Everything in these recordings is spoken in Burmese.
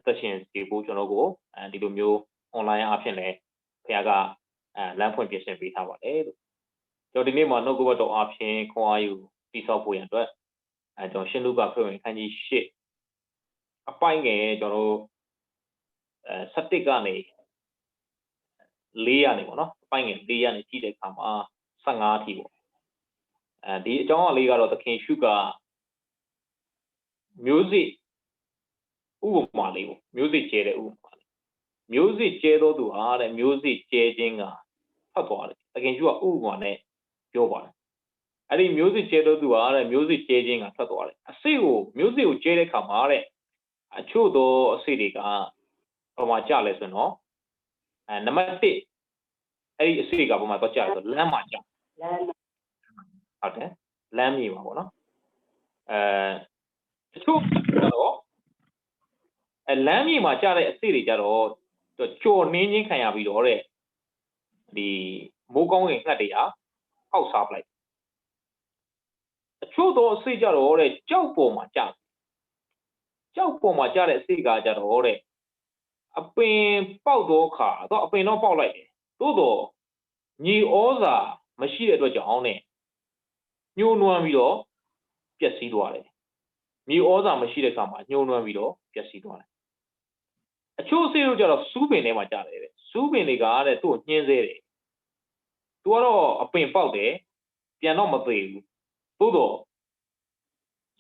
သက်ရှင်စီဖို့ကျွန်တော်ကိုဒီလိုမျိုး online အဖြစ်လဲဖခင်ကလမ်းဖွင့်ပြင်ဆင်ပေးထားပါတယ်လို့ကျွန်တော်ဒီနေ့မှာနှုတ်ကပတ်တော်အဖြစ်ခွန်အားယူတိဆောက်ဖို့ရန်အတွက်ကျွန်တော်ရှင်းလူကခရစ်ဝင်ခန်းကြီး၈အပိုင်းငယ်ကျွန်တော်17ကနေ4ရနေပေါ့နော်အပိုင်းငယ်4ရနေကြည့်တဲ့အခါမှာ15အထိပေါ့ဒီအကြောင်းအလေးကတော့သခင်ရှုကမျိုးစေ့ဥပမာလေးပေါ့မျိုးစေ့ကျဲတဲ့ဥပမာလေးမျိုးစေ့ကျဲသောသူဟာတဲ့မျိုးစေ့ကျဲခြင်းကဖတ်သွားတယ်သခင်ရှုကဥပမာနဲ့ပြောပါတယ်အဲ့ဒီမျိုးစေ့ကျဲသောသူဟာတဲ့မျိုးစေ့ကျဲခြင်းကဖတ်သွားတယ်အစိကိုမျိုးစေ့ကိုကျဲတဲ့အခါမှာတဲ့အချို့သောအစိတွေကဘာမှကြလဲဆိုတော့နံပါတ်1အဲ့ဒီအစိကဘာမှတော့ကြဆိုလမ်းမှာကြလမ်းဟုတ်တယ်လမ်းမြေပါပေါ့နော်တချို့တော့လမ်းမြေမှာကြတဲ့အစိတွေကြတော့ကြော်နှင်းချင်းခံရပြီးတော့တဲ့ဒီမိုးကောင်းငင်ငှက်တွေဟာအောက်စားပလိုက်တချို့တော့အစိကြတော့တဲ့ကြောက်ပေါ်မှာကြကြောက်ပေါ်မှာကြတဲ့အစိကကြတော့တဲ့အပင်ပေါက်တော့ခါတော့အပင်တော့ပေါက်လိုက်တယ်သို့တော့ညီဩဇာမရှိတဲ့အတွက်ကြောင့်နဲ့ညှိုးနွမ်းပြီးတော့ပျက်စီးသွားတယ်ညီဩဇာမရှိတဲ့အခါမှာညှိုးနွမ်းပြီးတော့ပျက်စီးသွားတယ်အချို့အစိတို့ကြတော့စူးပင်ထဲမှာကြတယ်တဲ့စူးပင်တွေကတဲ့သူ့ကိုညှင်းဆဲတယ်သူကတော့အပင်ပေါက်တယ်ပြန်တော့မသေးဘူးသို့တော့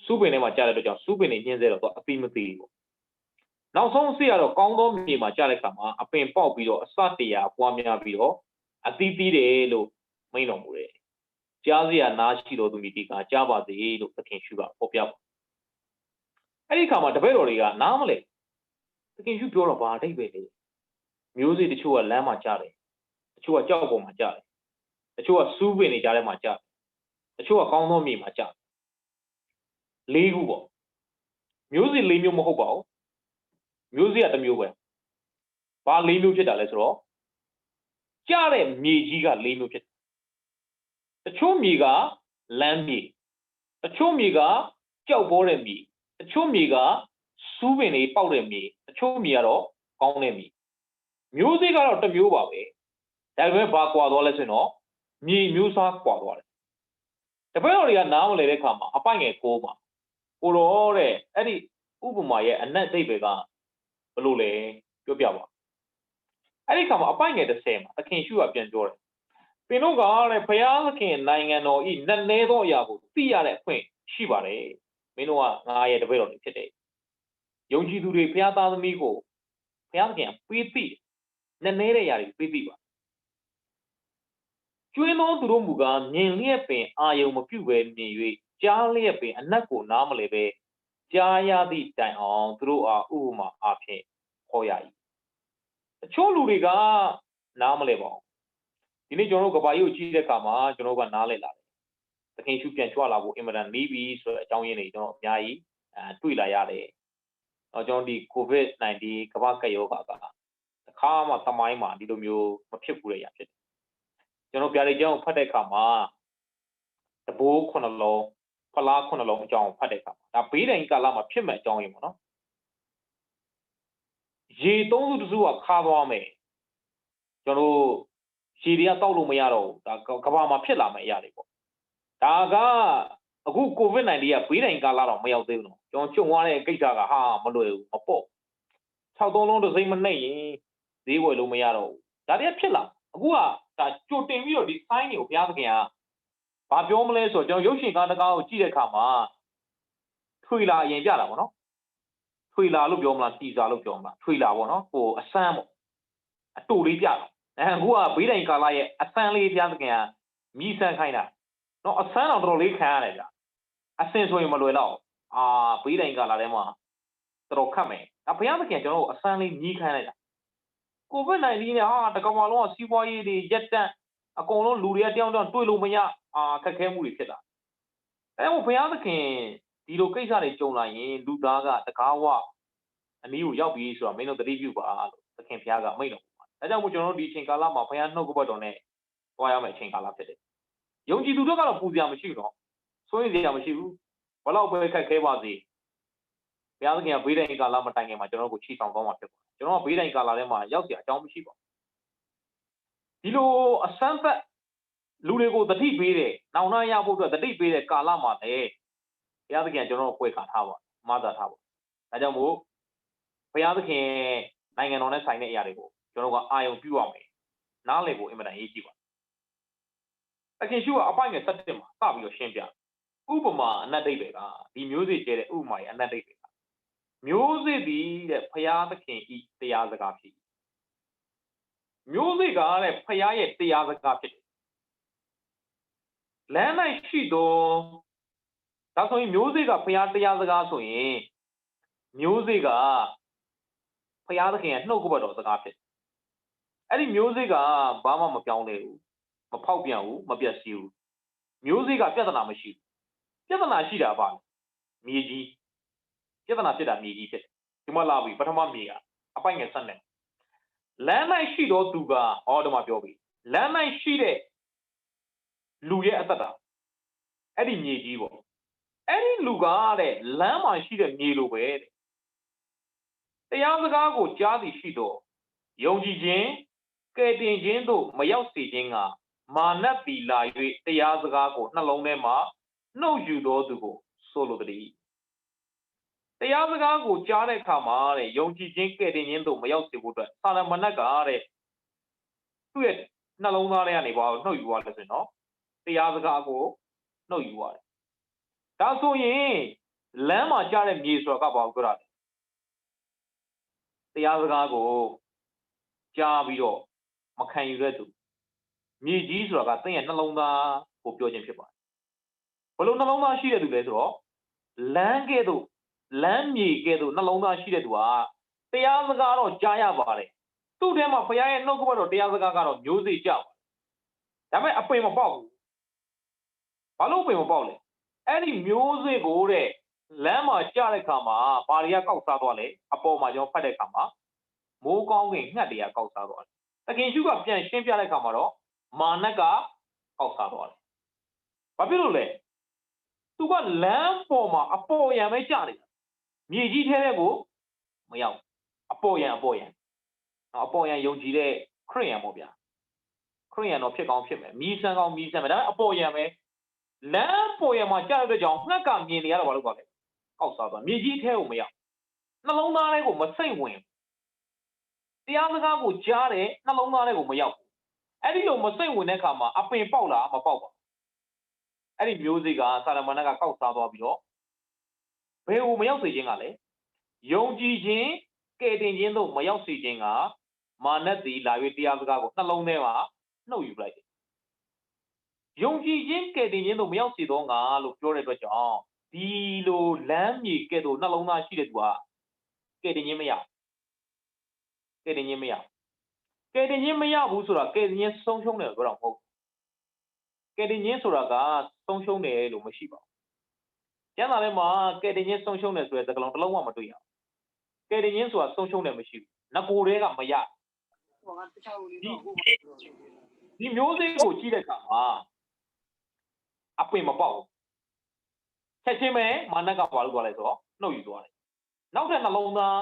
စူးပင်ထဲမှာကြတဲ့အတွက်ကြောင့်စူးပင်တွေညှင်းဆဲတော့သူအပင်မသေးဘူးနောက်ဆုံးအစိကတော့ကောင်းသောမြေမှာကြတဲ့အခါမှာအပင်ပေါက်ပြီးတော့အစတရားပွားများပြီးတော့အသီးသီးတယ်လို့မိန့်တော်မူတယ်ကြားစရာနားရှိတော်သူမိတီကကြားပါစေလို့သခင်ရှုကဟောပြပါအဲ့ဒီအခါမှာတပည့်တော်တွေကနားမလဲသခင်ရှုပြောတော့ဘာအဓိပ္ပာယ်လဲမျိုးစေ့တချို့ကလမ်းမှာကြားတယ်တချို့ကကြောက်ပေါ်မှာကြားတယ်တချို့ကစူးပင်တွေကြားထဲမှာကြားတယ်တချို့ကကောင်းသောမြေမှာကြားတယ်၄ခုပေါ့မျိုးစေ့၄မျိုးမဟုတ်ပါဘူးမျိုးစေ့ကတစ်မျိုးပဲဘာ၄မျိုးဖြစ်တာလဲဆိုတော့ကြားတဲ့မြေကြီးက၄မျိုးဖြစ်တယ်တချို့မြေကလမ်းမြေတချို့မြေကကြောက်ပေါ်တဲ့မြေတချို့မြေကစူးပင်တွေပေါက်တဲ့မြေတချို့မြေကတော့ကောင်းတဲ့မြေမျိုးစေ့ကတော့တစ်မျိုးပါပဲဒါပေမဲ့ဘာကွာသွားလဲဆိုတော့မြေမျိုးစားကွာသွားတယ်တပည့်တော်တွေကနားမလည်တဲ့အခါမှာအပိုင်ငယ်6မှာကိုတော့တဲ့အဲ့ဒီဥပမာရဲ့အနက်စိတ်တွေကဘလို့လဲပြောပြပါအဲ့ဒီခါမှာအပိုင်ငယ်30မှာသခင်ရှုကပြန်ပြောတယ်ပင်တို့ကတဲ့ဘုရားသခင်နိုင်ငံတော်ဤနက်နဲသောအရာကိုသိရတဲ့အခွင့်ရှိပါတယ်မင်းတို့ကငါရဲ့တပည့်တော်တွေဖြစ်တယ်ယုံကြည်သူတွေဘုရားသားသမီးကိုဘုရားသခင်ပေးသိနက်နဲတဲ့အရာတွေပေးသိပါကျွင်းသောသူတို့မူကားမြင်လျက်ပင်အာယုံမပြုတ်ပဲမြင်၍ကြားလျက်ပင်အနက်ကိုနားမလဲပဲကြားရသည့်တိုင်အောင်သူတို့အားဥပမာအဖြစ်ဟောရ၏တချို့လူတွေကနားမလဲပါဘူးဒီနေ့ကျွန်တော်တို့ကဘာကြီးကိုကြည့်တဲ့အခါမှာကျွန်တော်ကနားလဲလာတယ်သခင်ရှုပြန်ကြွလာဖို့အင်မတန်နေပြီဆိုတဲ့အကြောင်းရင်းတွေကျွန်တော်အများကြီးတွေ့လာရတယ်ကျွန်တော်ဒီ COVID-19 ကမ္ဘာကပ်ရောဂါကတစ်ခါမှသမိုင်းမှာဒီလိုမျိုးမဖြစ်ဘူးတဲ့အရာဖြစ်တယ်ကျွန်တော်ပြရည်ကျောင်းဖတ်တဲ့အခါမှာတဘိုး9လုံးဖလား9လုံးအကြောင်းဖတ်တဲ့အခါမှာဒါဘေးတိုင်ကာလမှာဖြစ်မဲ့အကြောင်းရင်းပေါ့နော်ရေသုံးစုတစုကခါသွားမယ်ကျွန်တော်ရေတွေကတောက်လို့မရတော့ဘူးဒါကဘာမှာဖြစ်လာမယ့်အရာတွေပေါ့ဒါကအခု COVID-19 ကဘေးတိုင်ကာလတော့မရောက်သေးဘူးနော်ကျွန်တော်ကြုံရတဲ့ကိစ္စကဟာမလွယ်ဘူးမပေါ့6-3လုံးတစ်စိမ့်မနှိပ်ရင်ဈေးဝယ်လို့မရတော့ဘူးဒါတည်းဖြစ်လာအခုကဒါကြိုတင်ပြီးတော့ဒီ sign တွေကိုဘုရားသခင်ကဘာပြောမလဲဆိုတော့ကျွန်တော်ရုပ်ရှင်ကားတကားကိုကြည့်တဲ့အခါမှာထွေလာရင်ပြတာပေါ့နော်ထွေလာလို့ပြောမလားတီစာလို့ပြောမလားထွေလာပေါ့နော်ဟိုအစမ်းပေါ့အတူလေးပြတာအခုကဘေးတိုင်ကာလရဲ့အစမ်းလေးဘုရားသခင်ကမြည်ဆန်းခိုင်းတာနော်အစမ်းတော့တော်တော်လေးခံရတယ်ဗျအစင်ဆိုရင်မလွယ်တော့ဘေးတိုင်ကာလထဲမှာတော်တော်ခတ်မယ်ဒါဘုရားသခင်ကျွန်တော်တို့အစမ်းလေးမြည်ခိုင်းလိုက်တာCOVID-19 နဲ့တကမ္ဘာလုံးကစီးပွားရေးတွေရက်တန့်အကုန်လုံးလူတွေကတယောက်တွေ့လို့မရခက်ခဲမှုတွေဖြစ်လာအဲဘုရားသခင်ဒီလိုကိစ္စတွေကြုံလာရင်လူသားကတကားဝအနည်းကိုရောက်ပြီးဆိုတော့မင်းတို့သတိပြုပါလို့သခင်ဘုရားကမိန့်တော်မူပါတယ်ဒါကြောင့်မို့ကျွန်တော်တို့ဒီအချိန်ကာလမှာဘုရားနှုတ်ကပတ်တော်နဲ့တွားရမယ့်အချိန်ကာလဖြစ်တယ်ယုံကြည်သူတို့ကတော့ပူစရာမရှိဘူးတော့စိုးရိမ်စရာမရှိဘူးဘလောက်ပဲခက်ခဲပါစေ ဘုရားသခင်ကဘေးတိုင်းကာလမတိုင်ခင်မှာကျွန်တော်တို့ကိုချီဆောင်သွားမှာဖြစ်ပါတယ်ကျွန်တော်ကဘေးတိုင်းကာလထဲမှာရောက်เสียအကြောင်းမရှိပါဘူးဒီလိုအစမ်းသက်လူတွေကိုတတိပေးတယ်နောင်နှရဖို့အတွက်တတိပေးတဲ့ကာလမှာလည်းဘုရားသခင်ကျွန်တော်တို့ပွဲခါထားပါမသာထားပါဒါကြောင့်မို့ဘုရားသခင်နိုင်ငံတော်နဲ့ဆိုင်တဲ့အရာတွေကိုကျွန်တော်ကအာယုံပြုရမယ်နားလည်ဖို့အင်မတန်အရေးကြီးပါတယ်အခင်ရှုကအပိုင်ငယ်7မှာစပြီးတော့ရှင်းပြဥပမာအနတ်ဒိဗေကဒီမျိုးစေ့ကျဲတဲ့ဥပမာရဲ့အနတ်ဒိဗေကမျိုးစေ့သည်တဲ့ဘုရားသခင်ဤတရားစကားဖြစ်မျိုးစေ့ကတဲ့ဘုရားရဲ့တရားစကားဖြစ်တယ်လမ်း၌ရှိသောဒါဆိုရင်မျိုးစေ့ကဘုရားတရားစကားဆိုရင်မျိုးစေ့ကဘုရားသခင်ရဲ့နှုတ်ကပတ်တော်စကားဖြစ်အဲ့ဒီမျိုးစေ့ကဘာမှမပြောင်းလဲဘူးမဖောက်ပြန်ဘူးမပြတ်စီးဘူးမျိုးစေ့ကပြဿနာမရှိဘူးပြဿနာရှိတာပါမြေကြီးပြဿနာဖြစ်တာမြေကြီးဖြစ်ဒီမှာလာပြီပထမမြေကအပိုင်ငယ်ဆက်နေလမ်း၌ရှိသောသူကဟောဒီမှာပြောပြီလမ်း၌ရှိတဲ့လူရဲ့အသက်တာအဲ့ဒီမြေကြီးပေါ့အဲ့ဒီလူကတဲ့လမ်းမှာရှိတဲ့မြေလိုပဲတဲ့တရားစကားကိုကြားသိရှိတော့ယုံကြည်ခြင်းကယ်တင်ခြင်းတို့မရောက်စေခြင်းကမာနတိလာ၍တရားစကားကိုနှလုံးထဲမှာနှုတ်ယူတော်သူကိုဆိုလိုသည်တရားစကားကိုကြားတဲ့အခါမှာတဲ့ယုံကြည်ခြင်းကယ်တင်ခြင်းတို့မရောက်စေဖို့အတွက်သာလမဏတ်ကတဲ့သူ့ရဲ့နှလုံးသားထဲကနေပါနှုတ်ယူရတယ်ဆိုရင်နော်တရားစကားကိုနှုတ်ယူရတယ်ဒါဆိုရင်လမ်းမှာကြားတဲ့မြေဆိုတာကဘာကိုပြောတာလဲတရားစကားကိုကြားပြီးတော့မခံယူတဲ့သူမြေကြီးဆိုတာကသင်ရဲ့နှလုံးသားကိုပြောခြင်းဖြစ်ပါတယ်ဘလို့နှလုံးသားရှိတဲ့သူလဲဆိုတော့လမ်းကဲ့သို့လမ်းမြေကဲ့သို့နှလုံးသားရှိတဲ့သူကတရားစကားတော့ကြားရပါတယ်သူ့ထဲမှာဘုရားရဲ့နှုတ်ကပတ်တော်တရားစကားကတော့မျိုးစေ့ကြပါတယ်ဒါပေမဲ့အပင်မပေါက်ဘူးဘာလို့အပင်မပေါက်လဲအဲ့ဒီမျိုးစေ့ကိုတဲ့လမ်းမှာကြားတဲ့ခါမှာဘာတွေကကောက်စားသွားလဲအပေါ်မှာကျွန်တော်ဖတ်တဲ့ခါမှာမိုးကောင်းကင်ငှက်တွေကကောက်စားသွားတယ်တခင်ရှုကပြန်ရှင်းပြတဲ့ခါမှာတော့မာနကကောက်စားသွားတယ်ဘာဖြစ်လို့လဲသူကလမ်းပေါ်မှာအပေါ်ရံပဲကြားနေတာမြေကြီးထဲတဲ့ကိုမရောက်အပေါ်ရံအပေါ်ရံယုံကြည်တဲ့ခရစ်ယာန်ပေါ့ဗျာခရစ်ယာန်တော့ဖြစ်ကောင်းဖြစ်မယ်မီးဆန်းကောင်းမီးဆန်းမယ်ဒါပေမဲ့အပေါ်ရံပဲလမ်းပေါ်ရံမှာကြားတဲ့ကြောင့်ငှက်ကမြင်နေရတော့ဘာလို့ကောက်လဲကောက်စားသွားမြေကြီးထဲကိုမရောက်နှလုံးသားထဲကိုမစိမ့်ဝင်တရားစကားကိုကြားတယ်နှလုံးသားထဲကိုမရောက်ဘူးအဲ့ဒီလိုမစိမ့်ဝင်တဲ့အခါမှာအပင်ပေါက်လားမပေါက်ပါအဲ့ဒီမျိုးစေ့ကသာရမဏေကကောက်စားသွားပြီးတော့ဘယ်ကိုမရောက်စေခြင်းကလဲယုံကြည်ခြင်းကယ်တင်ခြင်းတို့မရောက်စေခြင်းကမာနတိလာ၍တရားစကားကိုနှလုံးထဲမှာနှုတ်ယူလိုက်တယ်ယုံကြည်ခြင်းကယ်တင်ခြင်းတို့မရောက်စေတော့ငါလို့ပြောတဲ့အတွက်ကြောင့်ဒီလိုလမ်းမြေကဲ့သို့နှလုံးသားရှိတဲ့သူကကယ်တင်ခြင်းမရကယ်တင်ခြင်းမရဘူးဆိုတာကယ်တင်ခြင်းဆုံးရှုံးတယ်ပြောတော့မဟုတ်ကယ်တင်ခြင်းဆိုတာကဆုံးရှုံးတယ်လို့မရှိပါဘူးကျမ်းစာထဲမှာကယ်တင်ခြင်းဆုံးရှုံးတယ်ဆိုတဲ့စကားလုံးတစ်လုံးမှမတွေ့ရဘူးကယ်တင်ခြင်းဆိုတာဆုံးရှုံးတယ်မရှိဘူးငကိုယ်တည်းကမရဒီမျိုးစေ့ကိုကြည့်တဲ့အခါမှာအပင်မပေါက်ဘူးချက်ချင်းပဲမာနကဘာလို့သွားလဲဆိုတော့နှုတ်ယူသွားတယ်နောက်ထပ်နှလုံးသား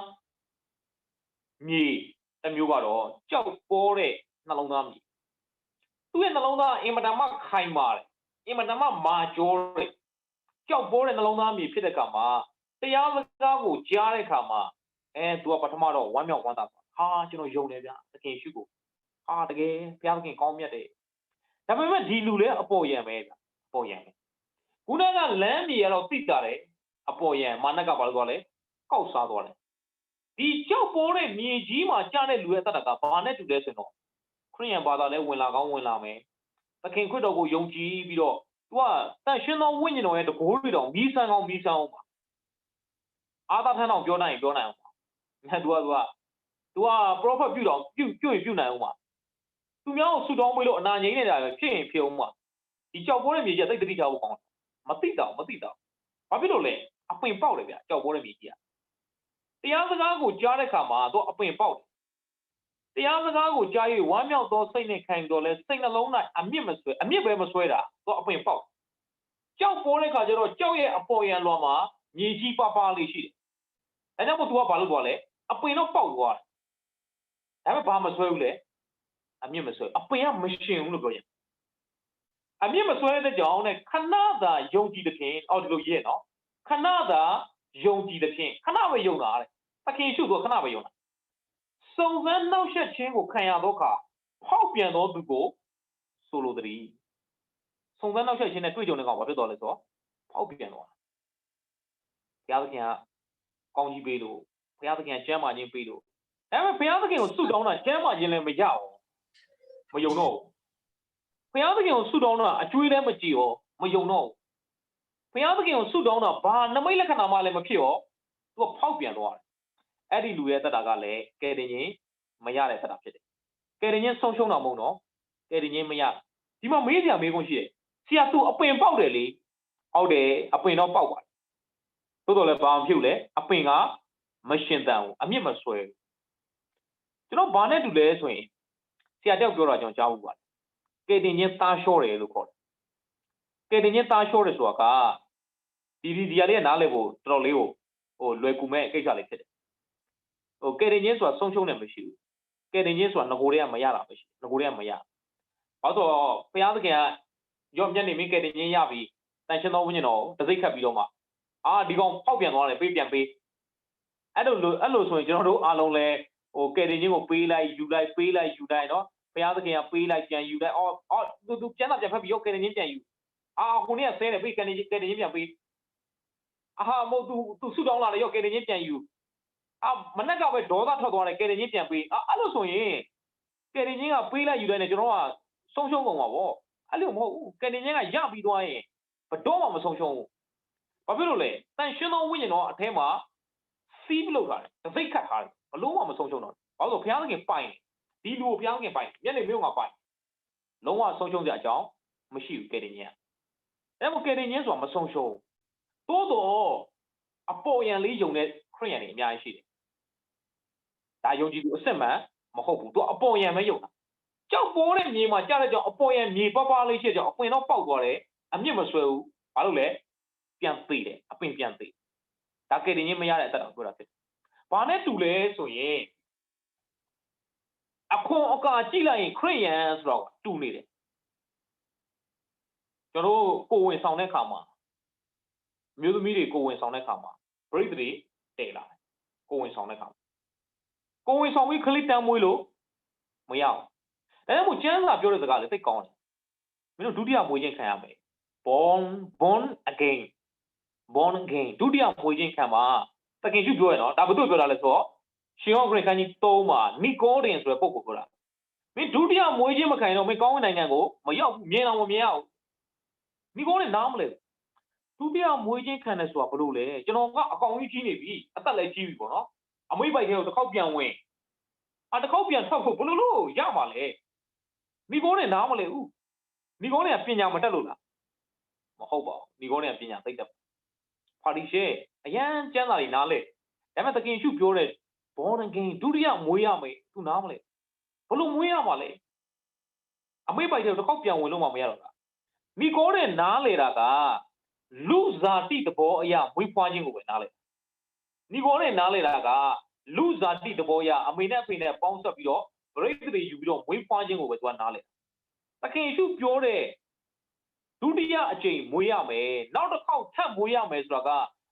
မြေတစ်မျိုးကတော့ကြောက်ပေါ်တဲ့နှလုံးသားမြေသူ့ရဲ့နှလုံးသားအင်မတန်မှခိုင်ပါတယ်အင်မတန်မှမာကျောတယ်ကြောက်ပေါ်တဲ့နှလုံးသားမြေဖြစ်တဲ့အခါမှာတရားစကားကိုကြားတဲ့အခါမှာသူကပထမတော့ဝမ်းမြောက်ဝမ်းသာဟာကျွန်တော်ယုံတယ်ဗျသခင်ရှုကိုဟာတကယ်ဘုရားသခင်ကောင်းမြတ်တယ်ဒါပေမဲ့ဒီလူလည်းအပေါ်ယံပဲဗျအပေါ်ယံပဲခုနကလမ်းမြေကတော့သိကြတယ်အပေါ်ယံမာနကဘာလို့သွားလဲကောက်စားသွားတယ်ဒီကြောက်ပေါ်တဲ့မြေကြီးမှာကြားတဲ့လူရဲ့တတ်တာကဘာနဲ့တူလဲဆိုတော့ခရိယန်ဘာသာလည်းဝင်လာကောင်းဝင်လာမယ်သခင်ခရစ်တော်ကိုယုံကြည်ပြီးတော့သူကတန်ရှင်သောဝိညာဉ်တော်ရဲ့တကိုးတွေတောင်မီးဆန်းကောင်းမီးဆန်းအောင်ပါအာသာထမ်းအောင်ပြောနိုင်ရင်ပြောနိုင်အောင်ပါသူက prophet ပြုတော်ပြုနိုင်အောင်ပါသူများကိုဆူတောင်းပေးလို့အနာငြိမ်းနေတာပဲဖြစ်ရင်ဖြစ်အောင်ပါဒီကြောက်ပေါ်တဲ့မြေကြီးကသိတိကြဖို့ကောင်းတယ်မသိတော့ဘာဖြစ်လို့လဲအပင်ပေါက်တယ်ဗျကြောက်ပေါ်တဲ့မြေကြီးကတရားစကားကိုကြားတဲ့အခါမှာသူအပင်ပေါက်တယ်တရားစကားကိုကြား၍ဝမ်းမြောက်သောစိတ်နဲ့ခံတော်လဲစိတ်နှလုံး၌အမြင့်ပဲမဆွဲတာသူအပင်ပေါက်ကြောက်ပေါ်တဲ့အခါကျတော့ကြောက်ရဲ့အပေါ်ယံလွန်မှာမြေကြီးပါလေးရှိတယ် ဒါကြောင့်မို့ तू ကဘာလုပ်သွားလဲအပင်တော့ပေါက်သွားတယ်ဒါပေမဲ့ဘာမဆွဲဘူးလေအမြင့်မဆွဲအပင်ကမရှင်ဘူးလို့ပြောရင်အမြင့်မဆွဲတဲ့ကြောင့်နဲ့ခဏသာယုံကြည်တဲ့ဖြင့်အော်ဒီလိုရေးနော်ခဏသာယုံကြည်တဲ့ဖြင့်ခဏပဲယုံတာတဲ့သခင်ရှုဆိုခဏပဲယုံတာစုံစမ်းနှောက်ယှက်ခြင်းကိုခံရသောအခါဖောက်ပြန်သောသူကိုဆိုလိုသည်စုံစမ်းနှောက်ယှက်ခြင်းနဲ့တွေ့ကြုံတဲ့ကောင်ဘာဖြစ်သွားလဲဆိုတော့ဖောက်ပြန်သွားဘုရားသခင်ကကောင်းကြီးပေးလို့ဘုရားသခင်ကျမ်းမာခြင်းပေးလို့ဒါပေမဲ့ဘုရားသခင်ကိုဆုတောင်းတာကျမ်းမာခြင်းလည်းမရအောင်မယုံတော့ဘုရားသခင်ကိုဆုတောင်းတာအကျွေးလည်းမကြည့်ရောမယုံတော့ဘုရားသခင်ကိုဆုတောင်းတာဘာနမိတ်လက္ခဏာမှလည်းမဖြစ်ရောသူကဖောက်ပြန်သွားတယ်အဲ့ဒီလူရဲ့တက်တာကလည်းကယ်တင်ခြင်းမရတဲ့တက်တာဖြစ်တယ်ကယ်တင်ခြင်းဆုံးရှုံးတာမဟုတ်တော့ကယ်တင်ခြင်းမရဒီမှာမေးစရာမေးခွန်းရှိတယ်ဆရာသူအပင်ပေါက်တယ်လေဟုတ်တယ်အပင်တော့ပေါက်ပါတယ်သို့တော်လည်းဘာမှဖြစ်လဲအပင်ကမရှင်တန်ဘူးအမြင့်မဆွဲကျွန်တော်ဘာနဲ့တူလဲဆိုရင်ဆရာတောက်ပြောတာကျွန်တော်ကြားဘူးပါတယ်ကယ်တင်ခြင်းသားလျှောတယ်လို့ခေါ်တယ်ကယ်တင်ခြင်းသားလျှောတယ်ဆိုတာကဒီရလေးကနားလည်ဖို့တော်တော်လေးကိုလွယ်ကူမဲ့ကိစ္စလေးဖြစ်တယ်ကယ်တင်ခြင်းဆိုတာဆုံးရှုံးတယ်မရှိဘူးကယ်တင်ခြင်းဆိုတာငကိုတွေကမရတာမရှိငကိုတွေကမရဘာလို့ဘုရားသခင်ကရော့မျက်နေမင်းကယ်တင်ခြင်းရပြီတန်ရှင်းသောဝိညာဉ်တော်တစိတ်ခတ်ပြီးတော့မှဒီကောင်ဖောက်ပြန်သွားတယ်ပေးပြန်ပေးအဲ့လိုဆိုရင်ကျွန်တော်တို့အားလုံးလဲကယ်တင်ခြင်းကိုပေးလိုက်ယူလိုက်ပေးလိုက်ယူလိုက်နော်ဘုရားသခင်ကပေးလိုက်ပြန်ယူလိုက်သူကျမ်းစာပြန်ဖတ်ပြီးရောကယ်တင်ခြင်းပြန်ယူခုနေ့ကဆဲတယ်ပေးကယ်တင်ခြင်းပြန်ပေးမဟုတ်သူဆုတောင်းလာတယ်ရောကယ်တင်ခြင်းပြန်ယူမနက်ကပဲဒေါသထွက်သွားတယ်ကယ်တင်ခြင်းပြန်ပေးအဲ့လိုဆိုရင်ကယ်တင်ခြင်းကပေးလိုက်ယူလိုက်နဲ့ကျွန်တော်ကဆုံးရှုံးကုန်ပါဗောအဲ့လိုမဟုတ်ဘူးကယ်တင်ခြင်းကရပြီးသွားရင်ဘယ်တော့မှမဆုံးရှုံးဘူးဘာဖြစ်လို့လဲတန်ရှင်းသောဝိညာဉ်တော်အထဲမှာစီးပလုပ်ထားတယ်တစိတ်ခတ်ထားတယ်ဘလို့မှမဆုံးရှုံးတော့ဘာလို့ဘုရားသခင်ပိုင်ဒီလူကိုဘုရားသခင်ပိုင်မျက်နှာမျိုးကပိုင်လုံးဝဆုံးရှုံးစရာအကြောင်းမရှိဘူးကယ်တင်ခြင်းအဲ့မို့ကယ်တင်ခြင်းဆိုတာမဆုံးရှုံးသို့တော့အပေါ်ယံလေးယုံတဲ့ခရိယန်တွေအများကြီးရှိတယ်ဒါယုံကြည်သူအစစ်မှန်မဟုတ်ဘူးသူအပေါ်ယံပဲယုံတာကြောက်ပေါ်တဲ့မြေမှာကြားတဲ့ကြောင့်အပေါ်ယံမြေပပလေးရှိတဲ့ကြောင့်အပင်တော့ပေါက်သွားတယ်အမြင့်မဆွဲဘူးဘာလို့လဲပြန်သေးတယ်အပင်ပြန်သေးဒါကယ်တင်ခြင်းမရတဲ့အတ္တတော်ပြောတာဖြစ်ဘာနဲ့တူလဲဆိုရင်အခွန်အကာကြည့်လိုက်ရင်ခရိယန်ဆိုတော့တူနေတယ်ကျွန်တော်ကိုဝင်ဆောင်တဲ့ခါမှာမျိုးသမီးတွေကိုဝင်ဆောင်တဲ့ခါမှာပရိသေတွေတည်လာတယ်ကိုဝင်ဆောင်တဲ့ခါကိုဝင်ဆောင်ပြီးခလစ်တန်မွေးလို့မရဘူးဒါကြောင့်မို့ကျမ်းစာပြောတဲ့စကားလေးသိကောင်းတယ်မင်းတို့ဒုတိယမွေးခြင်းခံရမယ် born again ဒုတိယမွေးခြင်းခံမှာသခင်ရှုပြောရနော်ဒါဘယ်သူပြောတာလဲဆိုတော့ရှင်ဟောခရစ်ခန်းကြီး3မှာနီကိုဒင်ဆိုတဲ့ပုဂ္ဂိုလ်ပြောတာမင်းဒုတိယမွေးခြင်းမခံရင်တော့မင်းကောင်းတဲ့နိုင်ငံကိုမရောက်ဘူးမြင်အောင်မမြင်ရဘူးနီကိုဒင်နားမလဲဒုတိယမွေးခြင်းခံတယ်ဆိုတာဘယ်လိုလဲကျွန်တော်ကအကောင်ကြီးကြီးနေပြီအသက်လည်းကြီးပြီပေါ့နော်အမိတ်ပိုက်ထဲကိုတစ်ခေါက်ပြန်ဝင်တစ်ခေါက်ပြန်ထောက်ဖို့ဘယ်လိုလို့ရမှာလဲနီကိုဒင်နားမလဲဦးနီကိုဒင်ကပညာမတတ်လို့လားမဟုတ်ပါဘူးနီကိုဒင်ကပညာသိတတ်ပါရီရှေအရန်ကျမ်းစာတွေနားလဲဒါပေမဲ့သခင်ရှုပြောတဲ့ born again ဒုတိယမွေးရမယ်သူနားမလဲဘလို့မွေးရမှာလဲအမိတ်ပိုက်တဲ့တစ်ခေါက်ပြန်ဝင်လို့မှမရတော့တာနီကိုတဲ့နားလေတာကလူဇာတိသဘောအရာမွေးဖွားခြင်းကိုပဲနားလေနီကိုတဲ့နားလေတာကလူဇာတိသဘောအရာအမေနဲ့အဖေနဲ့ပေါင်းဆက်ပြီးတော့ဗရိတ်တွေယူပြီးတော့မွေးဖွားခြင်းကိုပဲသူကနားလေသခင်ရှုပြောတဲ့ဒုတိယအကြိမ်မွေးရမယ်နောက်တစ်ခေါက်ထပ်မွေးရမယ်ဆိုတာက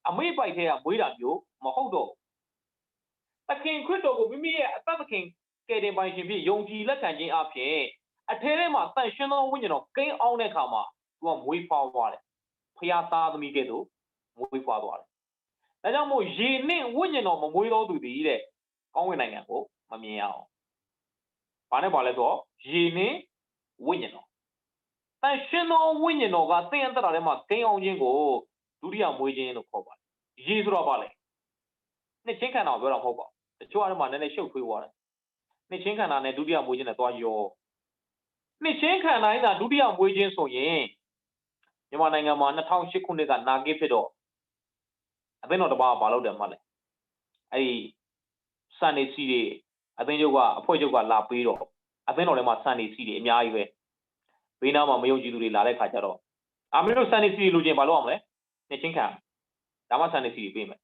အမိတ်ပိုက်ထဲကမွေးတာမျိုးမဟုတ်တော့သခင်ခရစ်တော်ကိုမိမိရဲ့အသက်သခင်ကယ်တင်ပိုင်ရှင်ဖြစ်ယုံကြည်လက်ခံခြင်းအပြင်အထဲထဲမှာတန်ရှင်းသောဝိညာဉ်တော်ကိန်းအောင်တဲ့အခါမှာသူကမွေးဖွားသွားတယ်ဖျားသားသမီးကဲ့သို့မွေးဖွားသွားတယ်ဒါကြောင့်မို့ရေနှင့်ဝိညာဉ်တော်မမွေးတော်သူတည်းတဲ့ကောင်းကင်နိုင်ငံကိုမမြင်ရအောင်ဘာနဲ့ပါလဲဆိုတော့ရေနှင့်ဝိညာဉ်တော်တန်ရှင်းသောဝိညာဉ်တော်ကသင်အသက်တာထဲမှာကိန်းအောင်ခြင်းကိုဒုတိယမွေးခြင်းလို့ခေါ်ပါတယ်ရေဆိုတော့ပါလေနှစ်ချင်းခန္ဓာကိုပြောတာမဟုတ်ပါဘူးတချို့အားလုံးကနည်းနည်းရှုပ်ထွေးသွားတယ်နှစ်ချင်းခန္ဓာနဲ့ဒုတိယမွေးခြင်းနဲ့သွားရောနှစ်ချင်းခန္ဓာတိုင်းကဒုတိယမွေးခြင်းဆိုရင်မြန်မာနိုင်ငံမှာ2008ခုနှစ်ကနာဂစ်ဖြစ်တော့အသင်းတော်တစ်ပါးဘာလုပ်တယ်မှလဲအဲ့ဒီစံနေစီတွေအသင်းချုပ်ကအဖွဲ့ချုပ်ကလာပေးတော့အသင်းတော်ထဲမှာစံနေစီတွေအများကြီးပဲဘေးနားမှာမယုံကြည်သူတွေလာတဲ့ခါကျတော့မင်းတို့စံနေစီလိုချင်ဘာလုပ်အောင်လဲနှစ်ချင်းခံဒါမှစံနေစီတွေပေးမယ်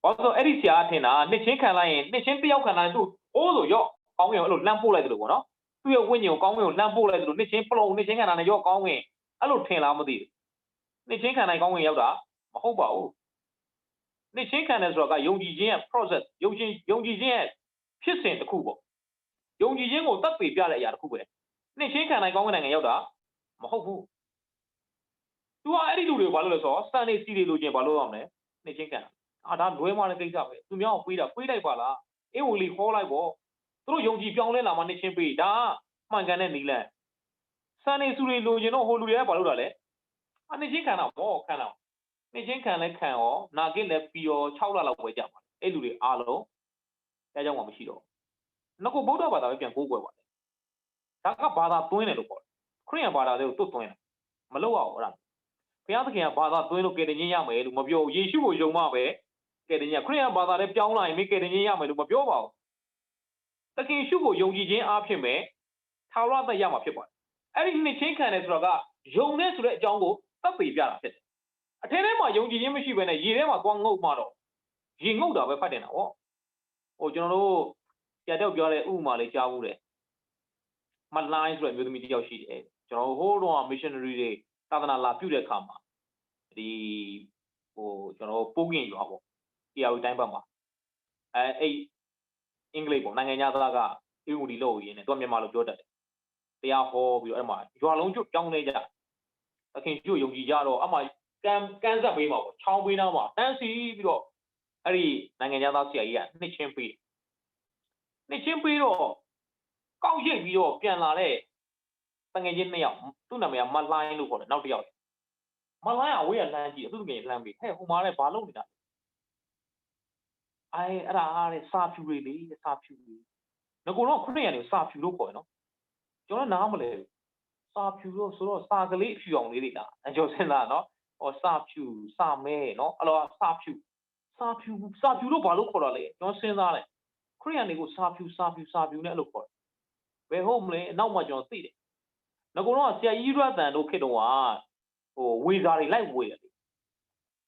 ဘာလို့အဲ့ဒီဆရာထင်တာနှစ်ချင်းခံလိုက်ရင်နှစ်ချင်းတယောက်ခံလိုက်သူအိုးဆိုရော့ကောင်းကင်ကိုအဲ့လိုလှမ်းပို့လိုက်တယ်လို့ပေါ့နော်သူ့ရဲ့ဝိညာဉ်ကိုကောင်းကင်ကိုလှမ်းပို့လိုက်တယ်လို့နှစ်ချင်းဖလုံးနှစ်ချင်းခံတာနဲ့ရော့ကောင်းကင်အဲ့လိုထင်လားမသိဘူးနှစ်ချင်းခံနိုင်ကောင်းကင်ရောက်တာမဟုတ်ပါဘူးနှစ်ချင်းခံတယ်ဆိုတော့ကယုံကြည်ခြင်းရဲ့ process ယုံကြည်ခြင်းရဲ့ဖြစ်စဉ်တစ်ခုပေါ့ယုံကြည်ခြင်းကိုသက်သေပြတဲ့အရာတစ်ခုပဲနှစ်ချင်းခံနိုင်ကောင်းကင်နိုင်ငံရောက်တာမဟုတ်ဘူးသူကအဲ့ဒီလူတွေကိုဘာလို့လဲဆိုတော့စံနေစီတွေလိုချင်ဘာလို့ရမလဲနှစ်ချင်းခံဒါလွဲမှတဲ့ကိစ္စပဲသူများကိုပေးလိုက်ပါလားအေးဝင်လီခေါ်လိုက်ပေါ့သူတို့ယုံကြည်ပြောင်းလဲလာမှနှစ်ချင်းပေးဒါမှန်ကန်တဲ့နီလန်စံနေစုတွေလိုချင်တော့ဟိုလူတွေကဘာလို့တာလဲနှစ်ချင်းခံတာပေါ့ခံတာနှစ်ချင်းခံလဲခံရောနာကစ်လဲပြီးရော6လလောက်ပဲကြာပါအဲ့လူတွေအားလုံးအဲကြောင့်မှမရှိတော့ငါကဗုဒ္ဓဘာသာပဲပြန်ကိုးကွယ်ပါတယ်ဒါကဘာသာသွင်းတယ်လို့ခေါ်တယ်ခရစ်ယာန်ဘာသာတွေကိုတွတ်သွင်းတယ်မလုပ်ရဘူးအဲ့ဒါဘုရားသခင်ကဘာသာသွင်းလို့ကယ်တင်ခြင်းရမယ်လို့မပြောဘူးယေရှုကိုယုံမှပဲကယ်တင်ခြင်းခရစ်ယာန်ဘာသာနဲ့ပြောင်းလာရင်မကယ်တင်ခြင်းရမယ်လို့မပြောပါဘူးသခင်ယေရှုကိုယုံကြည်ခြင်းအားဖြင့်ပဲထာဝရသက်ရမှာဖြစ်ပါတယ်အဲ့ဒီနှစ်ချင်းခံတယ်ဆိုတော့ကယုံတဲ့ဆိုတဲ့အကြောင်းကိုသက်သေပြတာဖြစ်တယ်အထင်းထဲမှာယုံကြည်ခြင်းမရှိဘဲနဲ့ရေထဲမှာသွားငုတ်မှတော့ရေငုတ်တာပဲဖတ်တင်တာဟောဟိုကျွန်တော်တို့ပြတ်တော့ပြောတဲ့ဥပမာလေးကြားဘူးတယ်မလိုင်းဆိုတဲ့မျိုးသမီးတစ်ယောက်ရှိတယ်ကျွန်တော်ဟိုးတော့ missionary တွေသာသနာလာပြုတဲ့အခါမှာဒီကျွန်တော်ပိုးကင်ရွာပေါ့တရားဥတိုင်းဘက်မှာအဲ့အင်္ဂလိပ်ပေါ့နိုင်ငံသားကအင်္ဂလိပ်လို့ရင်းနဲ့သူကမြန်မာလိုပြောတတ်တယ်တရားဟောပြီးတော့အဲ့မှာရွာလုံးကျွတ်ကြောင်းနေကြသခင်ကျွတ်ယုံကြည်ကြတော့အမှကန်ဆက်ပေးမှာပေါ့ချောင်းပေးနားမှာတန်းစီပြီးတော့အဲ့ဒီနိုင်ငံသားဆရာကြီးကနှစ်ချင်းပေးတော့ကောက်ရိပ်ပြီးတော့ပြန်လာတဲ့တငယ်ချင်း2ယောက်သူ့နာမည်ကမလိုင်းလို့ခေါ်တယ်နောက်တစ်ယောက်မလိုင်းကအဝေးကလှမ်းကြည့်သူ့ငယ်လှမ်းပြီးဟဲ့ဟိုမှာလည်းဘာလုပ်နေတာအဲ့ဒါအားတဲ့စာဖြူတွေလေစာဖြူတွေငကိုတော့ခုနှစ်ရက်နေစာဖြူလို့ခေါ်တယ်နော်ကျွန်တော်နားမလဲစာဖြူလို့ဆိုတော့စာကလေးအဖြူအောင်လေးတွေလားကျွန်တော်စဉ်းစားနော်ဟောစာဖြူစာမဲနော်အဲ့တော့စာဖြူလို့ဘာလို့ခေါ်တာလဲကျွန်တော်စဉ်းစားတယ်ခရိယန်တွေကိုစာဖြူနဲ့အဲ့လိုခေါ်တယ်ဘယ်ဟုတ်မလဲနောက်မှကျွန်တော်သိတယ်ငကိုတော့ဆရာကြီးရတန်တို့ခေတ္တကဝေစာတွေလိုက်ဝေတယ်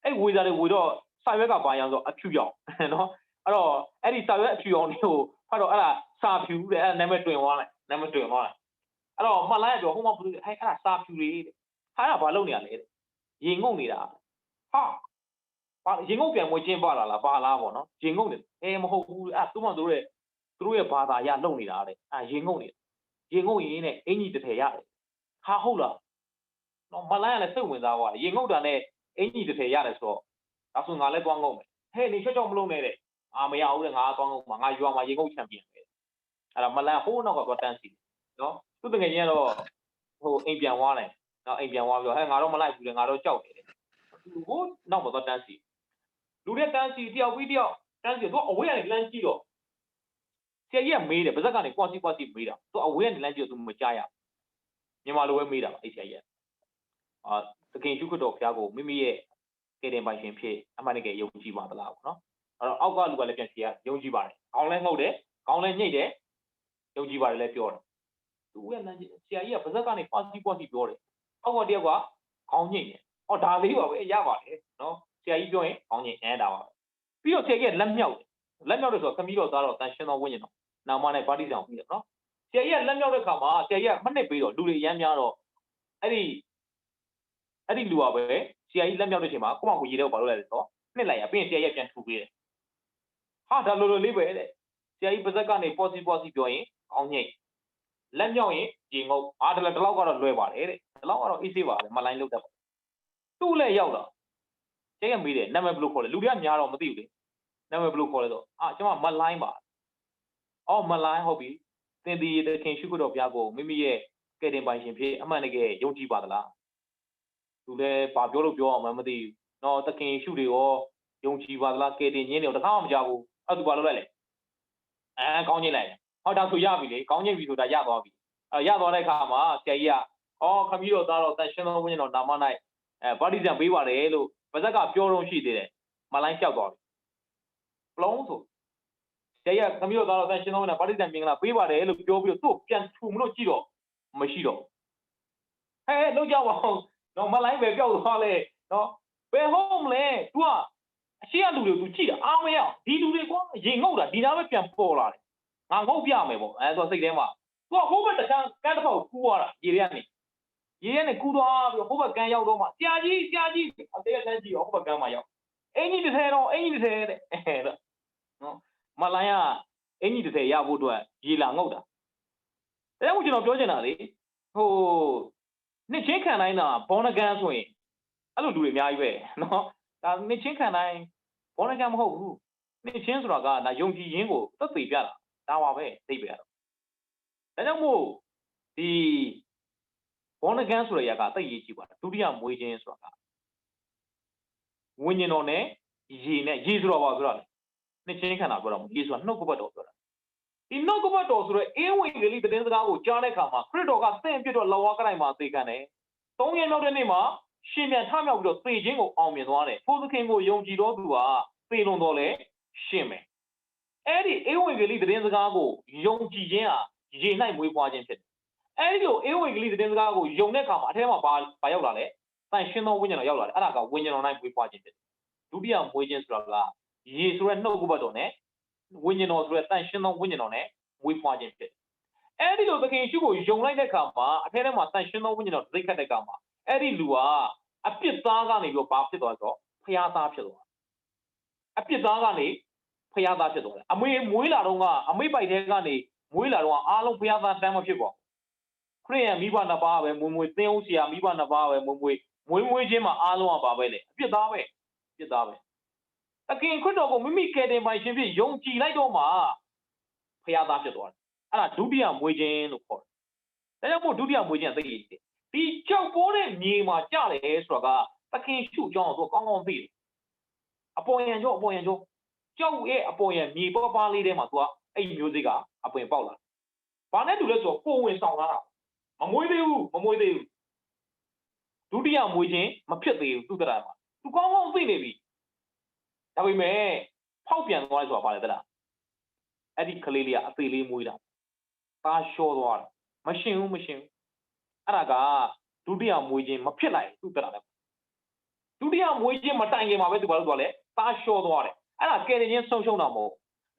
အဲ့ဝေစာတွေဝေတော့စာရွက်ကဘာရောင်ဆိုအဖြူရောင်နော်အဲ့တော့အဲ့ဒီစာရွက်အဖြူရောင်တွေကိုဖတ်တော့အဲ့ဒါစာဖြူတဲ့အဲ့နာမည်တွင်သွားလိုက်အဲ့တော့မှတ်လိုက်တော့ဟိုမှာဘူးအဲ့ဒါစာဖြူတွေတဲ့ဟာကဘာလုပ်နေရလဲတဲ့ရေငုံနေတာဟာရေငုံပြန်မွေးချင်းပါလာလားပါလားပေါ့နော်ရေငုံနေမဟုတ်ဘူးအဲ့သူ့မှာသူတို့ရဲ့ဘာသာရလုံနေတာတဲ့ရေငုံနေရေငုံရင်းနဲ့အင်ကြီးတစ်ထည်ရတယ်ဟာဟုတ်လားနော်မလိုင်းကလည်းစိတ်ဝင်စားသွားတယ်ရေငုံတာနဲ့အင်ကြီးတစ်ထည်ရတယ်ဆိုတော့ဒါဆိုငါလည်းသွားငုံမယ်ဟဲ့နေချော့မလုံးနဲ့တဲ့မရဘူးတဲ့ငါသွားငုံမှာငါရွာမှာရေငုံချန်ပီယံပဲအဲ့ဒါမလိုင်းဟိုးနောက်ကသွားတန်းစီနော်သူ့တကယ်ကြီးကတော့ဟိုအိမ်ပြန်သွားတယ်နော်အိမ်ပြန်သွားပြီးတော့ဟဲ့ငါတော့မလိုက်ဘူးလေငါတော့ကြောက်တယ်ဟိုနောက်မှာသွားတန်းစီလူတွေတန်းစီတယောက်ပြီးတယောက်တန်းစီတော့အဝေးကနေလမ်းကြည့်တော့ဆရာကြီးကမေးတယ်ဗဇက်ကနေကွာစီမေးတာသူအဝေးကနေလမ်းကြည့်တော့သူမကြားရမြန်မာလိုပဲမေးတာအဲ့ဆရာကြီးသခင်ရှုခတ်တော်ဘုရားကိုမိမိရဲ့ကယ်တင်ပိုင်ရှင်ဖြစ်အမှန်တကယ်ယုံကြည်ပါသလားပေါ့နော်အဲ့တော့အောက်ကလူကလည်းပြန်ဖြေရယုံကြည်ပါတယ်ခေါင်းလည်းငုတ်တယ်ခေါင်းလည်းညှိတယ်ယုံကြည်ပါတယ်လည်းပြောတယ်သူကလမ်းကြည့်ဆရာကြီးကဗဇက်ကနေကွာစီပြောတယ်အောက်ကတယောက်ကခေါင်းညှိတယ်ဟောဒါလေးပါပဲရပါတယ်နော်ဆရာကြီးပြောရင်ခေါင်းညှိတာပါပြီးတော့ဆရာကြီးကလက်မြောက်တယ်ဆိုတော့သမီးတော်သားတော်တန်ရှင်းတော်ဝိညာဉ်တော်နာမနဲ့ပါဠိဆောင်ပြီးတယ်နော်ဆရာကြီးကလက်မြောက်တဲ့ခါမှာဆရာကြီးကမနစ်ပြီးတော့လူတွေအရမ်းများတော့အဲ့ဒီလူကပဲဆရာကြီးလက်မြောက်တဲ့အချိန်မှာကိုမကိုရေတော့ဘာလို့လဲဆိုတော့နှစ်လိုက်ရပြီးရင်ဆရာကြီးပြန်ထူပေးတယ်ဟာဒါလိုလေးပဲတဲ့ဆရာကြီးပါဇက်ကနေပေါ်စီပြောရင်ခေါင်းညှိလက်မြောက်ရင်ရေငုတ်ဒီလောက်ကတော့လွယ်ပါတယ်တဲ့ဒီလောက်ကတော့ easy ပါတယ်မလိုင်းလုပ်တတ်ပါသူ့လည်းရောက်တာဆရာကြီးမေးတယ်နာမည်ဘယ်လိုခေါ်လဲလူတွေကများတော့မသိဘူးလေနာမည်ဘယ်လိုခေါ်လဲဆိုကျွန်မမလိုင်းပါမလိုင်းဟုတ်ပြီသင်ဒီသခင်ရှုခတ်တော်ဘုရားကိုမိမိရဲ့ကယ်တင်ပိုင်ရှင်ဖြစ်အမှန်တကယ်ယုံကြည်ပါသလားသူလည်းဘာပြောလို့ပြောအောင်မသိဘူးနော်သခင်ရှုတွေရောယုံကြည်ပါသလားကယ်တင်ခြင်းတွေတခါမှမကြောက်ဘူးအဲ့သူဘာလုပ်လိုက်လဲကောင်းချင်းလိုက်ဟောဒါဆိုရပြီလေကောင်းချင်းပြီဆိုတာရသွားပြီရသွားတဲ့အခါမှာဆရာကြီးကခမီးတော်သားတော်တန်ရှင်းတော်ဝိညာဉ်တော်နာမ၌ဗာတိဇံပေးပါတယ်လို့ပါဇက်ကပြောတော့ရှိသေးတယ်မလိုင်းလျှောက်သွားပြီပလုံးဆိုဆရာကြီးကခမီးတော်သားတော်တန်ရှင်းတော်ဝိညာဉ်ဗာတိဇံမင်္ဂလာပေးပါတယ်လို့ပြောပြီးတော့သူ့ပြန်ထူမလို့ကြည့်တော့မရှိတော့ဟဲ့လုံးကြပါအောင်နော်မလိုင်းပဲပြောက်သွားလဲနော်ဘယ်ဟုတ်မလဲ तू က အရှိရလူတွေသူကြည့်တာအားမရဒီလူတွေကွာရေငုတ်တာဒီနာပဲပြန်ပေါ်လာတယ်ငါငုတ်ပြမယ်ပေါ့အဲဆိုစိတ်ထဲမှာသူကဟိုဘက်တန်းကန်းတစ်ဖက်ကူးသွားတာရေထဲကနေကူးသွားပြီးဟိုဘက်ကန်းရောက်တော့မှဆရာကြီးအသေးကန်းကြီးရောဟိုဘက်ကန်းမှာရောက်အင်ကြီး30တော့အင်ကြီး30တဲ့နော်မလိုင်းကအင်ကြီး30ရဖို့အတွက်ရေလာငုတ်တာဒါကြောင့်ကျွန်တော်ပြောချင်တာလေဟိုနှစ်ချင်းခံတိုင်းတာဘောနကန်ဆိုရင်အဲ့လိုလူတွေအများကြီးပဲနော်ဒါနှစ်ချင်းခံတိုင်းဘောနကန်မဟုတ်ဘူးနှစ်ချင်းဆိုတာကဒါယုံကြည်ရင်းကိုသက်သေပြတာဒါပါပဲသိပဲတော့ဒါကြောင့်မို့ဒီဘောနကန်ဆိုတဲ့ຢာကသိရေးကြည့်ပါဒုတိယမွေးခြင်းဆိုတာကဝိညာဉ်တော်နဲ့ရေဆိုတော့ပါဆိုတော့နှစ်ချင်းခံတာပြောတာမဟုတ်ရေဆိုတာနှုတ်ကပတ်တော်ပြောတာဒီနှုတ်ကပတ်တော်ဆိုတော့အေဝံဂေလိသတင်းစကားကိုကြားတဲ့အခါမှာခရစ်တော်ကသင်ပြတော့လောဝကတိုင်းမှာသေခံတယ်၃ရက်နောက်တဲ့နေ့မှာရှင်ပြန်ထမြောက်ပြီးတော့သေခြင်းကိုအောင်မြင်သွားတယ်ဘုသခင်ကိုယုံကြည်တော်သူဟာသေလွန်တော်လဲရှင်မယ်အဲ့ဒီအေဝံဂေလိသတင်းစကားကိုယုံကြည်ခြင်းဟာရေ၌မွေးဖွားခြင်းဖြစ်တယ်အဲ့ဒီလိုအေဝံဂေလိသတင်းစကားကိုယုံတဲ့အခါမှာအထက်မှာဘာရောက်လာလဲတန်ရှင်သောဝိညာဉ်တော်ရောက်လာတယ်အဲ့ဒါကဝိညာဉ်တော်၌မွေးဖွားခြင်းဖြစ်တယ်ဒုတိယမွေးခြင်းဆိုတာကရေဆိုတဲ့နှုတ်ကပတ်တော်နဲ့ဝိညာဉ်တော်ဆိုတဲ့တန်ရှင်သောဝိညာဉ်တော်နဲ့မွေးဖွားခြင်းဖြစ်တယ်အဲ့ဒီလိုသခင်ယေရှုကိုယုံလိုက်တဲ့အခါမှာအထက်ထဲမှာတန်ရှင်သောဝိညာဉ်တော်သိခတ်တဲ့အခါမှာအဲ့ဒီလူကအပြစ်သားကနေပြီးတော့ဘာဖြစ်သွားဆိုတော့ဖျားသားဖြစ်သွားအပြစ်သားကနေဖျားသားဖြစ်သွားတယ်အမေမွေးလာတော့ကအမေပိုက်ထဲကနေမွေးလာတော့အားလုံးဖျားသားတန်းမဖြစ်ပါခရိယံမိဘနှစ်ပါးပဲမွေသင်းဦးဆရာမိဘနှစ်ပါးပဲမွေချင်းမှာအားလုံးကပါပဲလေအပြစ်သားပဲသခင်ခရစ်တော်ကိုမိမိကယ်တင်ပိုင်ရှင်ဖြစ်ယုံကြည်လိုက်တော့မှဖျားသားဖြစ်သွားတယ်အဲ့ဒါဒုတိယမွေခြင်းလို့ခေါ်တယ်ဒါကြောင့်မို့ဒုတိယမွေခြင်းသိရတယ်ဒီကြောက်ပိုးတဲ့မြေမှာကြတယ်ဆိုတာကသခင်ရှုအကြောင်းကိုကောင်းကောင်းသိတယ်အပေါ်ယံကြောကြောက်ရဲ့အပေါ်ယံမြေပေါ်ပါလေးထဲမှာသူကအဲ့မျိုးစိကအပွင့်ပေါက်လာဘာနဲ့တူလဲဆိုတော့ကိုဝင်ဆောင်လာတာမမွေးသေးဘူးဒုတိယမွေခြင်းမဖြစ်သေးဘူးသူတရာမှာသူကောင်းကောင်းသိနေပြီဒါပေမဲ့ဖောက်ပြန်သွားတယ်ဆိုတာဘာလဲတလားအဲ့ဒီကလေးလေးကအသေးလေးမွေးတာသားလျှောသွားတာမရှင်ဘူးအဲ့ဒါကဒုတိယမွေးခြင်းမဖြစ်လိုက်သူတရာလဲဒုတိယမွေးခြင်းမတိုင်ခင်မှာပဲသူဘာလို့သွားလဲသားလျှောသွားတယ်အဲ့ဒါကယ်တင်ခြင်းဆုံးရှုံးတာမဟုတ်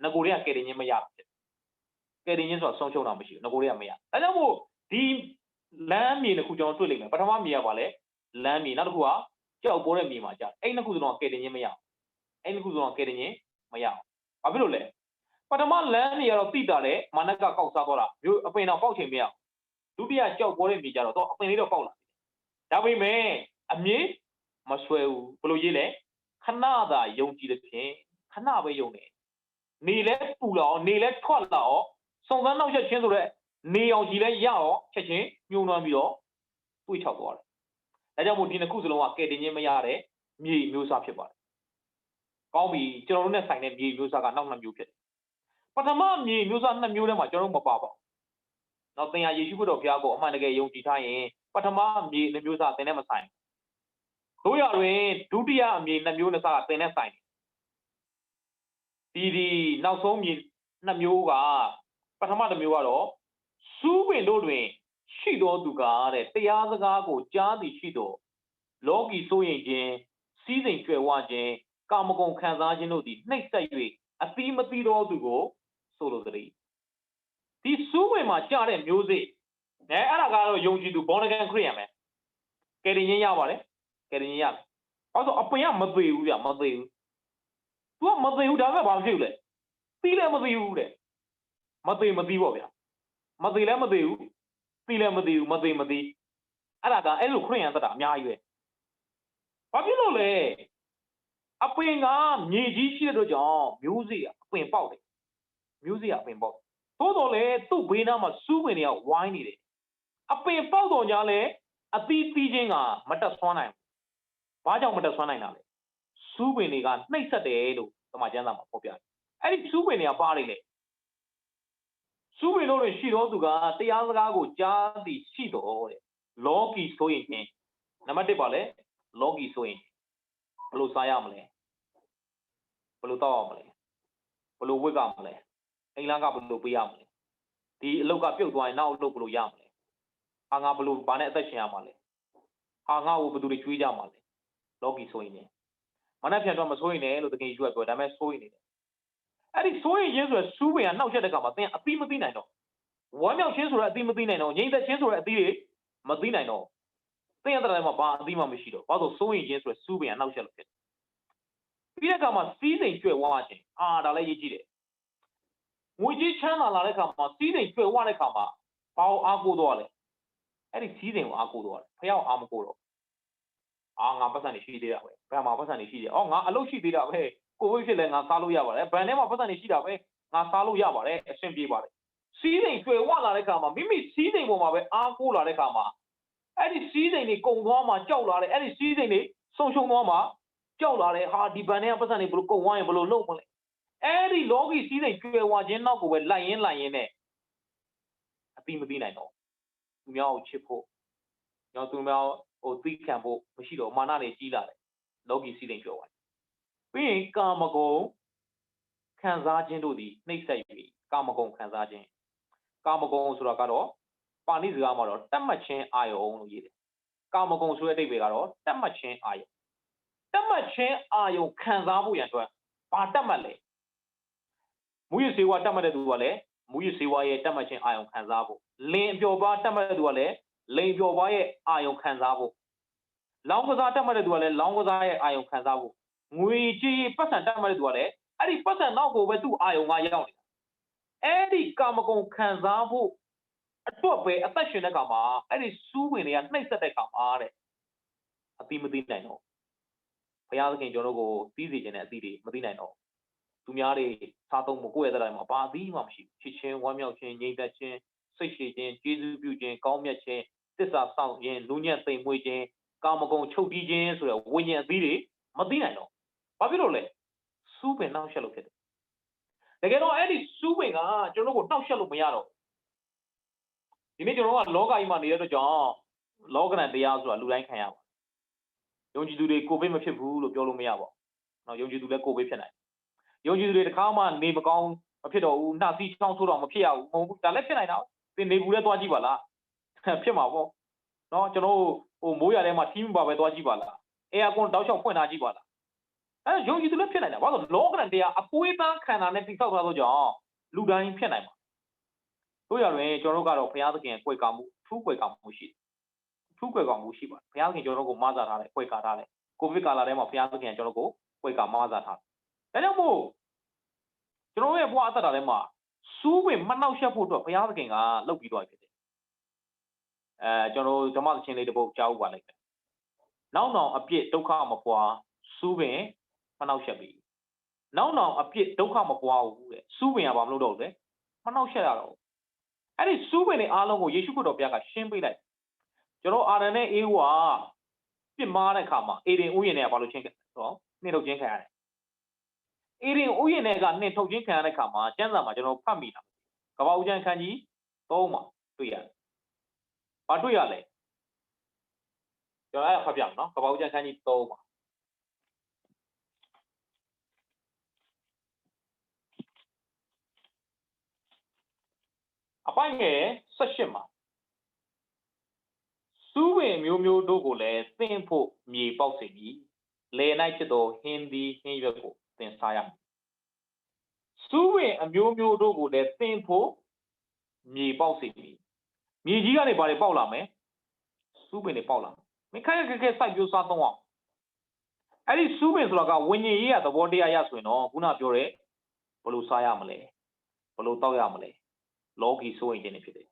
ငကိုတွေကယ်တင်ခြင်းမရဘူးကယ်တင်ခြင်းဆိုတာဆုံးရှုံးတာမရှိဘူးငကိုတွေကမရဒါကြောင့်မို့ဒီလမ်းမြေတစ်ခုကျွန်တော်တွေ့လိမ့်မယ်ပထမမြေကပါလဲလမ်းမြေနောက်တစ်ခုကကြောက်ပိုးတဲ့မြေမှာကြာအဲ့နှစ်ခုစလုံးကယ်တင်ခြင်းမရဘူးအဲ့နှစ်ခုစလုံးကယ်တင်ခြင်းမရဘူးဘာဖြစ်လို့လဲပထမလမ်းမြေကတော့တိတာတယ်မာနကကောက်စားသွားတာမျိုးအပင်တော့ပေါက်ချင်မရဒုတိယကြောက်ပိုးတဲ့မြေကြတော့အပင်လေးတော့ပေါက်လာဒါပေမဲ့အမြင့်မဆွဲဘူးဘယ်လိုရေးလဲခဏသာယုံကြည်တဲ့ဖြင့်ခဏပဲယုံတယ်နေလဲပူလာအောင်နေလဲထွက်လာအောင်စုံစမ်းနောက်ချက်ချင်းဆိုတဲ့နေအောင်ကြည်လဲရအောင်ချက်ချင်းညှိုးနှွမ်းပြီးတော့တွေးချောက်သွားတယ်ဒါကြောင့်မို့ဒီနှစ်ခုစလုံးကကယ်တင်ခြင်းမရတဲ့မြေမျိုးစားဖြစ်ပါတယ်ကောင်းပြီကျွန်တော်တို့နဲ့ဆိုင်တဲ့မြေမျိုးစားကနောက်နှစ်မျိုးဖြစ်တယ်ပထမမြေမျိုးစားနှစ်မျိုးထဲမှာကျွန်တော်တို့မပါပါဘူးနောက်သင်ဟာယေရှုခရစ်တော်ဘုရားကိုအမှန်တကယ်ယုံကြည်ထားရင်ပထမမြေနှစ်မျိုးစားသင်နဲ့မဆိုင်တို့ရတွင်ဒုတိယအမြေနှစ်မျိုးနဲ့စားသင်နဲ့ဆိုင်တယ်ဒီနောက်ဆုံးမြေနှစ်မျိုးကပထမတစ်မျိုးကတော့စူးပင်တို့တွင်ရှိတော်သူကတဲ့တရားစကားကိုကြားသည်ရှိတော်လောကီစိုးရင်ခြင်းစီးစိမ်ကြွယ်ဝခြင်းကာမဂုဏ်ခံစားခြင်းတို့သည်နှိပ်စက်၍အသီးမသီးတော်သူကိုဆိုလိုသည်ဒီစူးပင်မှာကြားတဲ့မျိုးစေ့အဲ့ဒါကတော့ယုံကြည်သူဘောနဂန်ခရစ်ယာန်ပဲကယ်တင်ခြင်းရပါတယ်ကယ်တင်ခြင်းရတယ်အဲ့ဆိုအပင်ကမသေးဘူးဗျမသေးဘူးသူကမသေးဘူးဒါပေမဲ့ဘာဖြစ်လဲသီးလည်းမသေးဘူးတဲ့မသေးပေါ့ဗျာမသေးလည်းမသေးဘူးသီးလည်းမသေးဘူးမသေးအဲ့ဒါကအဲ့လိုခရစ်ယာန်သက်တာအများကြီးပဲဘာဖြစ်လို့လဲအပင်ကမြေကြီးရှိတဲ့အတွက်ကြောင့်မျိုးစေ့အပင်ပေါက်တယ်မျိုးစေ့အပင်ပေါက်သို့တော်လည်းသူ့ဘေးနားမှာစူးပင်တွေကဝိုင်းနေတယ်အပင်ပေါက်တော်ညာလဲအသီးသီးခြင်းကမတက်ဆွမ်းနိုင်ဘူးဘာကြောင့်မတက်ဆွမ်းနိုင်တာလဲစူးပင်တွေကနှိပ်စက်တယ်လို့သမာကျမ်းစာမှာဖော်ပြတယ်အဲ့ဒီစူးပင်တွေကပါနေလေစူးပင်တို့တွင်ရှိတော်သူကတရားစကားကိုကြားသည်ရှိတော်တဲ့လောကီဆိုရင်နံပါတ်1ပါလဲလောကီဆိုရင်ဘယ်လိုစားရမလဲဘယ်လိုတောက်ရမလဲဘယ်လိုဝတ်ကမလဲအိမ်လမ်းကဘယ်လိုပေးရမလဲဒီအလုပ်ကပြုတ်သွားရင်နောက်အလုပ်ဘယ်လိုရမလဲငါဘယ်လိုဘာနဲ့အသက်ရှင်ရမှာလဲငါ့ကိုဘယ်သူတွေကျွေးကြမှာလဲလောကီဆိုရင် မနက်ဖြန်တော့မဆိုးရင်လည်းလို့တကယ်ယူရပြောဒါပေမဲ့ဆိုးရင်နေတယ်အဲ့ဒီဆိုးရင်ချင်းဆိုရစူးပင်ကနှောက်ရက်တဲ့ကောင်မှာသင်အသီးမသိနိုင်တော့ဝမ်းမြောက်ချင်းဆိုရအသီးမသိနိုင်တော့ငြိမ်သက်ချင်းဆိုရအသီးတွေမသိနိုင်တော့သင်ရတဲ့တိုင်းမှာဘာအသီးမှမရှိတော့ဘာလို့ဆိုးရင်ချင်းဆိုရစူးပင်ကနှောက်ရက်လို့ဖြစ်ပြီးတဲ့ကောင်မှာစီးစိမ်ကျွဲဝါခြင်းဒါလည်းရေးကြည့်တယ်ငွေကြီးချမ်းသာလာတဲ့ခါမှာစီးစိမ်ကျွဲဝတဲ့ခါမှာဘာကိုအားကိုးတော့လဲအဲ့ဒီစီးစိမ်ကိုအားကိုးတော့တယ်ဖះအားမကိုးတော့ငါပတ်စံနေရှိသေးတာပဲဘယ်မှာပတ်စံနေရှိသေးငါအလုပ်ရှိသေးတာပဲကိုဝိတ်ဖြစ်လဲငါစားလို့ရပါတယ်ဘဏ်ထဲမှာပတ်စံနေရှိတာပဲငါစားလို့ရပါတယ်အဆင်ပြေပါတယ်စီးစိမ်ကျွဲဝလာတဲ့ခါမှာမိမိစီးစိမ်ပေါ်မှာပဲအားကိုးလာတဲ့ခါမှာအဲ့ဒီစီးစိမ်တွေကုံသွားမှာကြောက်လာတယ်အဲ့ဒီစီးစိမ်တွေဆုံရှုံသွားမှာကြောက်လာတယ်ဟာဒီဘဏ်ထဲကပတ်စံတွေဘလို့ကုံဝိုင်းဘလို့လုံမလဲအဲ့ဒီလောကီစီးစိမ်ကျွဲဝခြင်းနောက်ကိုပဲလိုက်ရင်းနဲ့အတိမသိနိုင်တော့သူများကိုချစ်ဖို့ညောသူများဟိုသိခံဖို့မရှိတော့မာနတွေကြီးလာတယ်လောကီစီးစိမ်ကျွဲဝပြီးရင်ကာမဂုဏ်ခံစားခြင်းတို့သည်နှိမ့်ဆက်ပြီးကာမဂုဏ်ခံစားခြင်းကာမဂုဏ်ဆိုတာကတော့ပါဠိစကားမှာတော့တတ်မှတ်ခြင်းအာယုံလို့ရေးတယ်ကာမဂုဏ်ဆိုတဲ့အဓိပ္ပာယ်ကတော့တတ်မှတ်ခြင်းအာယုံတတ်မှတ်ခြင်းအာယုံခံစားဖို့ရန်အတွက်ဘာတတ်မှတ်လဲမူရစေဝါတတ်မှတ်တဲ့သူကလည်းမူရစေဝါရဲ့တတ်မှတ်ခြင်းအာယုံခံစားဖို့လင်အပျော်ပါတတ်မှတ်တဲ့သူကလည်းလိန်ပျော်ပါရဲ့အာယုံခံစားဖို့လောင်းကစားတတ်မှတ်တဲ့သူကလည်းလောင်းကစားရဲ့အာယုံခံစားဖို့ငွေကြေးပတ်စံတတ်မှတ်တဲ့သူကလည်းအဲ့ဒီပတ်စံနောက်ကိုပဲသူ့အာယုံကရောက်နေတာအဲ့ဒီကာမဂုဏ်ခံစားဖို့အတွက်ပဲအသက်ရှင်တဲ့ခါမှာအဲ့ဒီစူးဝင်တွေကနှိပ်စက်တဲ့ခါမှာတဲ့အတိမသိနိုင်တော့ဘုရားသခင်ကျွန်တော်တို့ကိုသိစေခြင်းနဲ့အတိတွေမသိနိုင်တော့သူများတွေစားသုံးဖို့ကိုယ့်ရဲ့တိုင်းမှာဘာအသီးမှမရှိချစ်ချင်းဝမ်းမြောက်ခြင်းငြိမ်သက်ခြင်းစိတ်ရှည်ခြင်းကျေးဇူးပြုခြင်းကောင်းမြတ်ခြင်းသစ္စာစောင့်ခြင်းလူညံ့သိမ်မွေ့ခြင်းကာမဂုဏ်ချုပ်တီးခြင်းဆိုတဲ့ဝိညာဉ်အသီးတွေမသိနိုင်တော့ဘာဖြစ်လို့လဲစူးပင်နှောက်ယှက်လို့ဖြစ်တယ်တကယ်တော့အဲ့ဒီစူးပင်ကကျွန်တော်တို့ကိုနှောက်ယှက်လို့မရတော့ဒီနေ့ကျွန်တော်ကလောကကြီးမှာနေတဲ့အတွက်ကြောင့်လောကရန်တရားဆိုတာလူတိုင်းခံရပါယုံကြည်သူတွေကိုဗစ်မဖြစ်ဘူးလို့ပြောလို့မရပါဘူး။နော်ယုံကြည်သူလည်းကိုဗစ်ဖြစ်နိုင်။ယုံကြည်သူတွေတစ်ခါမှနေမကောင်းမဖြစ်တော့ဘူး။နှာစီးချောင်းဆိုးတော့မဖြစ်ရဘူး။မဟုတ်ဘူး။ဒါလည်းဖြစ်နိုင်တာ။သင်နေဘူးလည်းသွားကြည့်ပါလား။ဖြစ်မှာပေါ့။နော်ကျွန်တော်ဟိုမိုးရထဲမှာထီးမပါပဲသွားကြည့်ပါလား။အဲအကွန်တောက်လျှောက်ဖွင့်ထားကြည့်ပါလား။အဲယုံကြည်သူလည်းဖြစ်နိုင်တာ။ဘာလို့လောကရန်တရားအပွေးပန်းခန္ဓာနဲ့တိဆောက်ထားသောကြောင့်လူတိုင်းဖြစ်နိုင်မှာ။တို့ရတွင်ကျွန်တော်တို့ကတော့ဘုရားသခင်ကိုယ်ကာမှုထူးကိုယ်ကာမှုရှိထူးကွယ်ကောင်မှုရှိပါတယ်ဘုရားသခင်ကျွန်တော်ကိုမဆာထားတယ်ကွယ်ကာထားတယ်ကိုဗစ်ကာလထဲမှာဘုရားသခင်ကျွန်တော်ကိုကွယ်ကာမဆာထားတယ်ဒါကြောင့်မို့ကျွန်တော်ရဲ့ဘဝအသက်တာထဲမှာစူးဝင်မနှောက်ယှက်ဖို့အတွက်ဘုရားသခင်ကလုပ်ပြီးသွားဖြစ်တယ်ကျွန်တော်ဓမ္မသခင်လေးတစ်ပုဒ်ကြားဥပါလိုက်တယ်နောက်နောင်အပြစ်ဒုက္ခမပွားစူးဝင်မနှောက်ယှက်ပြီးနောက်နောင်အပြစ်ဒုက္ခမပွားဘူးတဲ့စူးဝင်ကဘာမလုပ်တော့ဘူးလေမနှောက်ယှက်ရတော့အဲ့ဒီစူးဝင်တွေအားလုံးကိုယေရှုခရစ်တော်ဘုရားကရှင်းပေးလိုက်ကျွန်တော်အာရန်နဲ့အေးဝါပြစ်မှားတဲ့ခါမှာအေဒင်ဥယျာဉ်နဲ့ဘာလို့ချင်းတော့နှင်ထုတ်ခြင်းခံရတယ်အေဒင်ဥယျာဉ်နဲ့ကနှင်ထုတ်ခြင်းခံရတဲ့ခါမှာကျမ်းစာမှာကျွန်တော်ဖတ်မိတာကပ္ပဦးကျမ်းခန်းကြီး3မှာတွေ့ရတယ်ဘာတွေ့ရလဲကျွန်တော်အဲ့ဒါဖတ်ပြမယ်နော်ကပ္ပဦးကျမ်းခန်းကြီး3မှာအပိုင်းငယ်18မှာစူးဝင်မျိုးမျိုးတို့ကိုလည်းသင်ဖို့မြေပေါက်စေမည်လေ၌ဖြစ်သောဟင်းသီးဟင်းရွက်ကိုသင်စားရမည်စူးဝင်အမျိုးမျိုးတို့ကိုလည်းသင်ဖို့မြေပေါက်စေမည်မြေကြီးကနေဘာတွေပေါက်လာမလဲစူးဝင်တွေပေါက်လာမင်းခိုင်ခက်ခက်စိုက်ပျိုးစားသုံးအောင်အဲ့ဒီစူးဝင်ဆိုတာကဝိညာဉ်ရေးရသဘောတရားရဆိုရင်တော့ခုနပြောတဲ့ဘလို့စားရမလဲဘလို့တောက်ရမလဲလောကီစိုးရင်ခြင်းတွေဖြစ်တယ်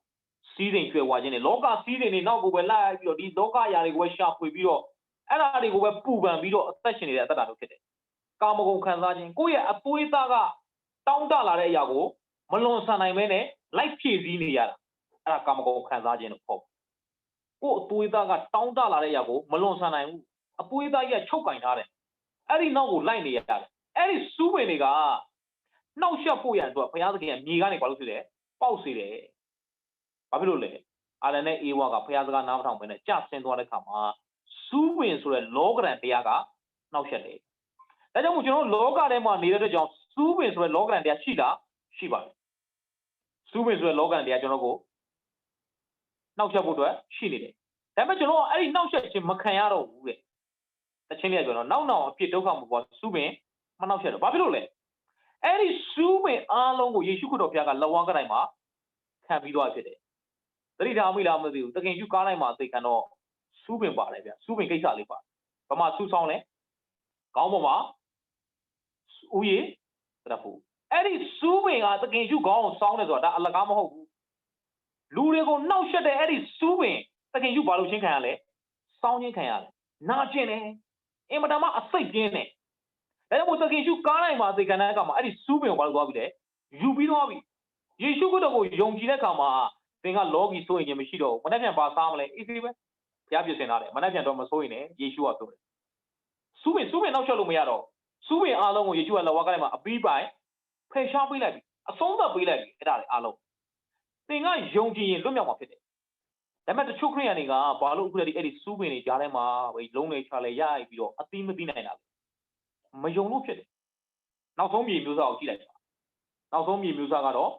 စီးစိမ်ကျွဲဝါခြင်းတွေလောကစီးစိမ်တွေနောက်ကိုပဲလိုက်ပြီးတော့ဒီလောကအရာတွေကိုပဲရှာဖွေပြီးတော့အဲ့ဒါတွေကိုပဲပူပန်ပြီးတော့အသက်ရှင်နေတဲ့အသက်တာတို့ဖြစ်တယ်။ကာမဂုဏ်ခံစားခြင်းကိုယ့်ရဲ့အသွေးသားကတောင်းတလာတဲ့အရာကိုမလွန်ဆန်နိုင်မဲနဲ့လိုက်ဖြည့်ဆည်းနေရတာအဲ့ဒါကာမဂုဏ်ခံစားခြင်းလို့ခေါ်ကိုယ့်အသွေးသားကတောင်းတလာတဲ့အရာကိုမလွန်ဆန်နိုင်ဘူးအသွေးသားကြီးကချုပ်ကင်ထားတယ်အဲ့ဒီနောက်ကိုလိုက်နေရတယ်အဲ့ဒီစူးဝင်တွေကနှောက်ယှက်ဖို့ရန်အတွက်ဘုရားသခင်ကမြေကနေဘာလို့ဖြစ်လဲပေါက်စေတယ်ဘာဖြစ်လို့လဲအာရန်နဲ့အေဝါကဘုရားစကားနားမထောင်ဘဲနဲ့ကြဆင်းသွားတဲ့ခါမှာစူးဝင်ဆိုတဲ့လောကရန်တရားကနှောက်ယှက်တယ်ဒါကြောင့်မို့ကျွန်တော်လောကထဲမှာနေတဲ့အတွက်ကြောင့်စူးဝင်ဆိုတဲ့လောကရန်တရားရှိလားရှိပါတယ်စူးဝင်ဆိုတဲ့လောကရန်တရားကျွန်တော်ကိုနှောက်ယှက်ဖို့အတွက်ရှိနေတယ်ဒါပေမဲ့ကျွန်တော်အဲ့ဒီနှောက်ယှက်ခြင်းမခံရတော့ဘူးတဲ့ တချင်းလေးပြောတော့နောက်အဖြစ်ဒုက္ခမပေါ်စူးပင်မနောက်ချက်တော့ဘာဖြစ်လို့လဲအဲ့ဒီစူးပင်အားလုံးကိုယေရှုခရစ်တော်ဘုရားကလက်ဝါးကတိုင်းမှာခံပြီးသွားဖြစ်တယ်သတိထားမိလားမသိဘူးတခင်ယူကားတိုင်းမှာအသိခံတော့စူးပင်ပါတယ်ဗျစူးပင်ကိစ္စလေးပါဘာမှစူးဆောင်လဲခေါင်းပေါ်မှာဦးရည်တရဖူအဲ့ဒီစူးပင်ကတခင်ယူခေါင်းကိုစောင်းတယ်ဆိုတာဒါအလကားမဟုတ်ဘူးလူတွေကိုနှောက်ယှက်တဲ့အဲ့ဒီစူးပင်တခင်ယူဘာလို့ချင်းခံရလဲစောင်းချင်းခံရတယ်နာကျင်တယ်အင်မတန်မှအစိတ်ပြင်းတယ်ဒါကြောင့်မို့တခင်ယူကားတိုင်းမှာအသိခံတဲ့အခါမှာအဲ့ဒီစူးပင်ကိုဘာလို့သွားပြီလဲယူပြီးသွားပြီယေရှုခရစ်တော်ကိုယုံကြည်တဲ့အခါမှာသင်ကလောကီစိုးရင်မရှိတော့ဘူးမနေ့ပြန်ပါစားမလဲအေးသေးပဲဘုရားပြည့်စင်လာတယ်မနေ့ပြန်တော့မစိုးရင်လည်းယေရှုကပြောတယ်စူးပင်နောက်ချက်လို့မရတော့စူးပင်အားလုံးကိုယေရှုကလက်ဝါးကတိုင်းမှာအပြီးပိုင်ဖယ်ရှားပေးလိုက်ပြီအဆုံးသတ်ပေးလိုက်ပြီအဲ့ဒါလေအားလုံးသင်ကယုံကြည်ရင်လွတ်မြောက်မှာဖြစ်တယ်ဒါပေမဲ့တချို့ခရိယန်တွေကဘာလို့အခုတည်းအဲ့ဒီစူးပင်တွေကြားထဲမှာပဲလုံးလေးချလဲရိုက်ပြီးတော့အသီးမသိနိုင်တာမယုံလို့ဖြစ်တယ်နောက်ဆုံးမြေမျိုးစားကိုကြည့်လိုက်ပါနောက်ဆုံးမြေမျိုးစားကတော့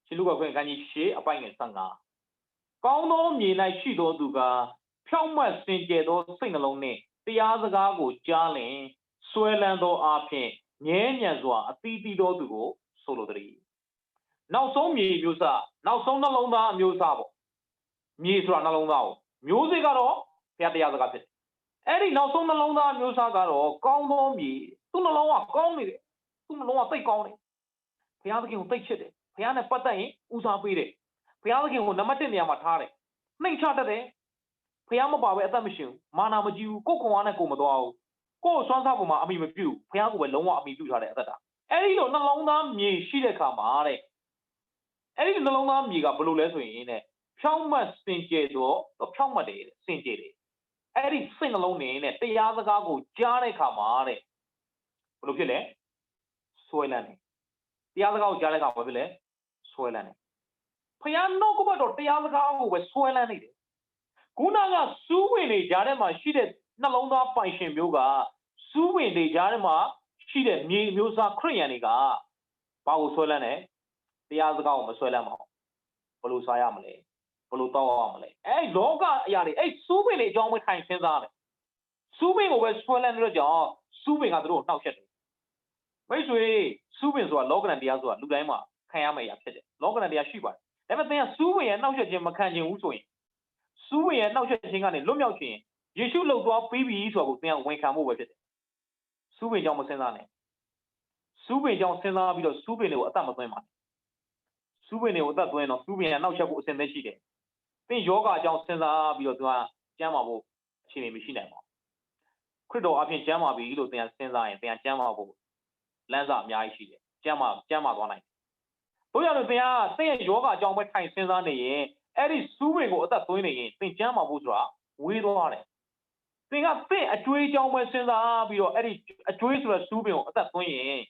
ရှင်လူကခွင့်ခန်းကြီးရှေ့အပိုင်ငယ်15ကောင်းသောမြေ၌ရှိသောသူကဖြောင့်မတ်စင်ကြယ်သောစိတ်နှလုံးနှင့်တရားစကားကိုကြားလင်ဆွဲလန်းသောအဖြစ်ငြဲညံစွာအသီးသီးသောသူကိုဆိုလိုသည်နောက်ဆုံးမြေမျိုးစားနောက်ဆုံးနှလုံးသားအမျိုးစားပေါ့မြေဆိုတာနှလုံးသားကိုမျိုးစေ့ကတော့ဘုရားတရားစကားဖြစ်တယ်အဲ့ဒီနောက်ဆုံးနှလုံးသားမျိုးစားကတော့ကောင်းသောမြေသူ့နှလုံးကကောင်းနေတယ်သူ့နှလုံးကသိကောင်းတယ်ဘုရားသခင်ကိုသိချစ်တယ်ဘုရားနဲ့ပတ်သက်ရင်ဦးစားပေးတယ်ဘုရားသခင်ကိုနံပါတ်1နေရာမှာထားတယ်နှိမ်ချတတ်တယ်ဘုရားမပါပဲအသက်မရှင်ဘူးမာနာမကြည့်ဘူးကိုယ်ခွန်အားနဲ့ကိုယ်မသွားဘူးကိုယ်စွမ်းစားပုံမှာအမိမပြုတ်ဘုရားကိုပဲလုံးဝအမိပြုတ်ထားတဲ့အသက်တာအဲ့ဒီလိုနှလုံးသားမြေရှိတဲ့ခါမှာတဲ့အဲ့ဒီနှလုံးသားမြေကဘယ်လိုလဲဆိုရင်တဲ့ဖြောင့်မတ်စင်ကြယ်တော့ဖြောင့်မတ်တယ်စင်ကြယ်တယ်အဲ့ဒီစိတ်နှလုံးနဲ့တရားစကားကိုကြားတဲ့ခါမှာတဲ့ဘယ်လိုဖြစ်လဲဆွဲလန်းတယ်တရားစကားကိုကြားတဲ့အခါဘာဖြစ်လဲဆွဲလန်းတယ်ဖယားနှုတ်ကပတ်တော်တရားစကားကိုပဲဆွဲလန်းနေတယ်ခုနကစူးဝင်တွေကြားထဲမှာရှိတဲ့နှလုံးသားပိုင်ရှင်မျိုးကစူးဝင်တွေကြားထဲမှာရှိတဲ့မြေမျိုးစားခရိယန်တွေကဘာကိုဆွဲလန်းတယ်တရားစကားကိုမဆွဲလန်းပါဘူးဘယ်လိုစားရမလဲဘယ်လိုတောက်ရမလဲအဲ့လောကအရာတွေအဲ့စူးဝင်တွေအကြောင်းပဲထိုင်စဉ်းစားတယ်စူးဝင်ကိုပဲဆွဲလန်းနေတဲ့ကြောင့်စူးဝင်ကသူတို့ကိုနှောက်ယှက်တယ်မိတ်ဆွေစူးပင်ဆိုတာလောကဓာတ်တရားဆိုတာလူတိုင်းမှာခံရမယ့်အရာဖြစ်တယ်လောကဓာတ်တရားရှိပါတယ်ဒါပေမဲ့သင်ကစူးပင်ရဲ့နှောက်ယှက်ခြင်းမခံခြင်းဘူးဆိုရင်စူးပင်ရဲ့နှောက်ယှက်ခြင်းကနေလွတ်မြောက်ခြင်းယေရှုလှုပ်သွားပြီးပြီဆိုတာကိုသင်ကဝန်ခံဖို့ပဲဖြစ်တယ်စူးပင်ကြောင့်မစဉ်းစားနဲ့စူးပင်ကြောင့်စဉ်းစားပြီးတော့စူးပင်တွေကိုအသက်မသွင်းပါနဲ့စူးပင်တွေကိုအသက်သွင်းတော့စူးပင်ကနှောက်ယှက်ဖို့အစဉ်သင့်ရှိတယ်သင်ယောဂအကြောင်းစဉ်းစားပြီးတော့သူကကျမ်းမာဖို့အခြေအနေမရှိနိုင်ပါဘူးခရစ်တော်အပြင်ကျမ်းမာပြီလို့သင်ကစဉ်းစားရင်သင်ကကျမ်းမာဖို့လမ်းစာအများကြီးရှိတယ်ကျမ်းမာသွားနိုင်တယ်တို့ရလို့သင်ရဲ့ယောဂအကြောင်းပဲထိုင်စဉ်းစားနေရင်အဲ့ဒီစူးပင်ကိုအသက်သွင်းနေရင်သင်ကျမ်းမာဖို့ဆိုတာဝေးသွားတယ်သင်ကသင်အကျွေးအကြောင်းပဲစဉ်းစားပြီးတော့အဲ့ဒီအကျွေးဆိုတဲ့စူးပင်ကိုအသက်သွင်းရင်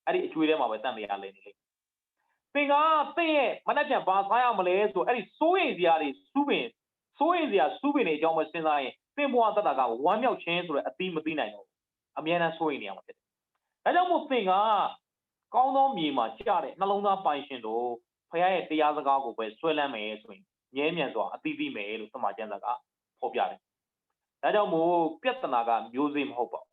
အဲ့ဒီအကျွေးထဲမှာပဲတန်တရားလည်နေလိမ့်သင်ကသင်ရဲ့မနှက်ပြန်ဘာစားရမလဲဆိုအဲ့ဒီစိုးရိမ်စရာတွေစူးပင်တွေအကြောင်းပဲစဉ်းစားရင်သင်ဘဝသက်တာကဝမ်းမြောက်ခြင်းဆိုတဲ့အသီးမသိနိုင်တော့ဘူးအမြဲတမ်းစိုးရိမ်နေရမှာဖြစ်တယ်ဒါကြောင့်မို့သင်ကကောင်းသောမြေမှာကျတဲ့နှလုံးသားပိုင်ရှင်တို့ဖခင်ရဲ့တရားစကားကိုပဲဆွဲလန်းမယ်ဆိုရင်ငြဲမြန်စွာအသီးသီးမယ်လို့သမ္မာကျမ်းစာကဖော်ပြတယ်။ဒါကြောင့်မို့ပြဿနာကမျိုးစေ့မဟုတ်ပါဘူး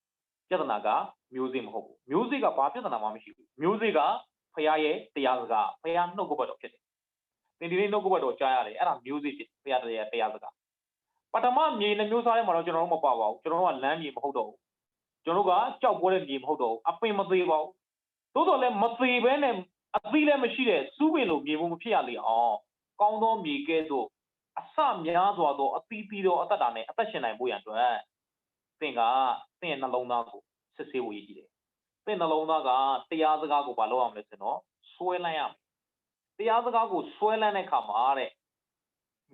။ပြဿနာကမျိုးစေ့မဟုတ်ဘူး။မျိုးစေ့ကဘာပြဿနာမှမရှိဘူး။မျိုးစေ့ကဖခင်ရဲ့တရားစကားဖခင်နှုတ်ကပတ်တော်ဖြစ်တယ်။သင်ဒီနေ့နှုတ်ကပတ်တော်ကြားရတယ်အဲ့ဒါမျိုးစေ့ဖြစ်ဖခင်ရဲ့တရားစကား။ပထမမြေနှမျိုးစားထဲမှာတော့ကျွန်တော်တို့မပါပါဘူး။ကျွန်တော်တို့ကလမ်းမြေမဟုတ်တော့ဘူး။ကျွန်တော်တို့ကကြောက်ပွဲတဲ့မြေမဟုတ်တော့ဘူး။အပင်မသေးပါဘူး။သို့တော်လည်းမသေးဘဲနဲ့အသီးလည်းမရှိတဲ့စူးပင်လိုမြေပုံမဖြစ်ရလေအောင်ကောင်းသောမြေကဲ့သို့အစများစွာသောအသီးသီးသောအသက်တာနဲ့အသက်ရှင်နိုင်ဖို့ရန်အတွက်သင်ရဲ့နှလုံးသားကိုစစ်ဆေးဖို့ရည်ကြီးတယ်။သင်နှလုံးသားကတရားစကားကိုဘာလုပ်ရမလဲဆိုတော့ဆွဲလန်းရမယ်။တရားစကားကိုဆွဲလန်းတဲ့အခါမှာတဲ့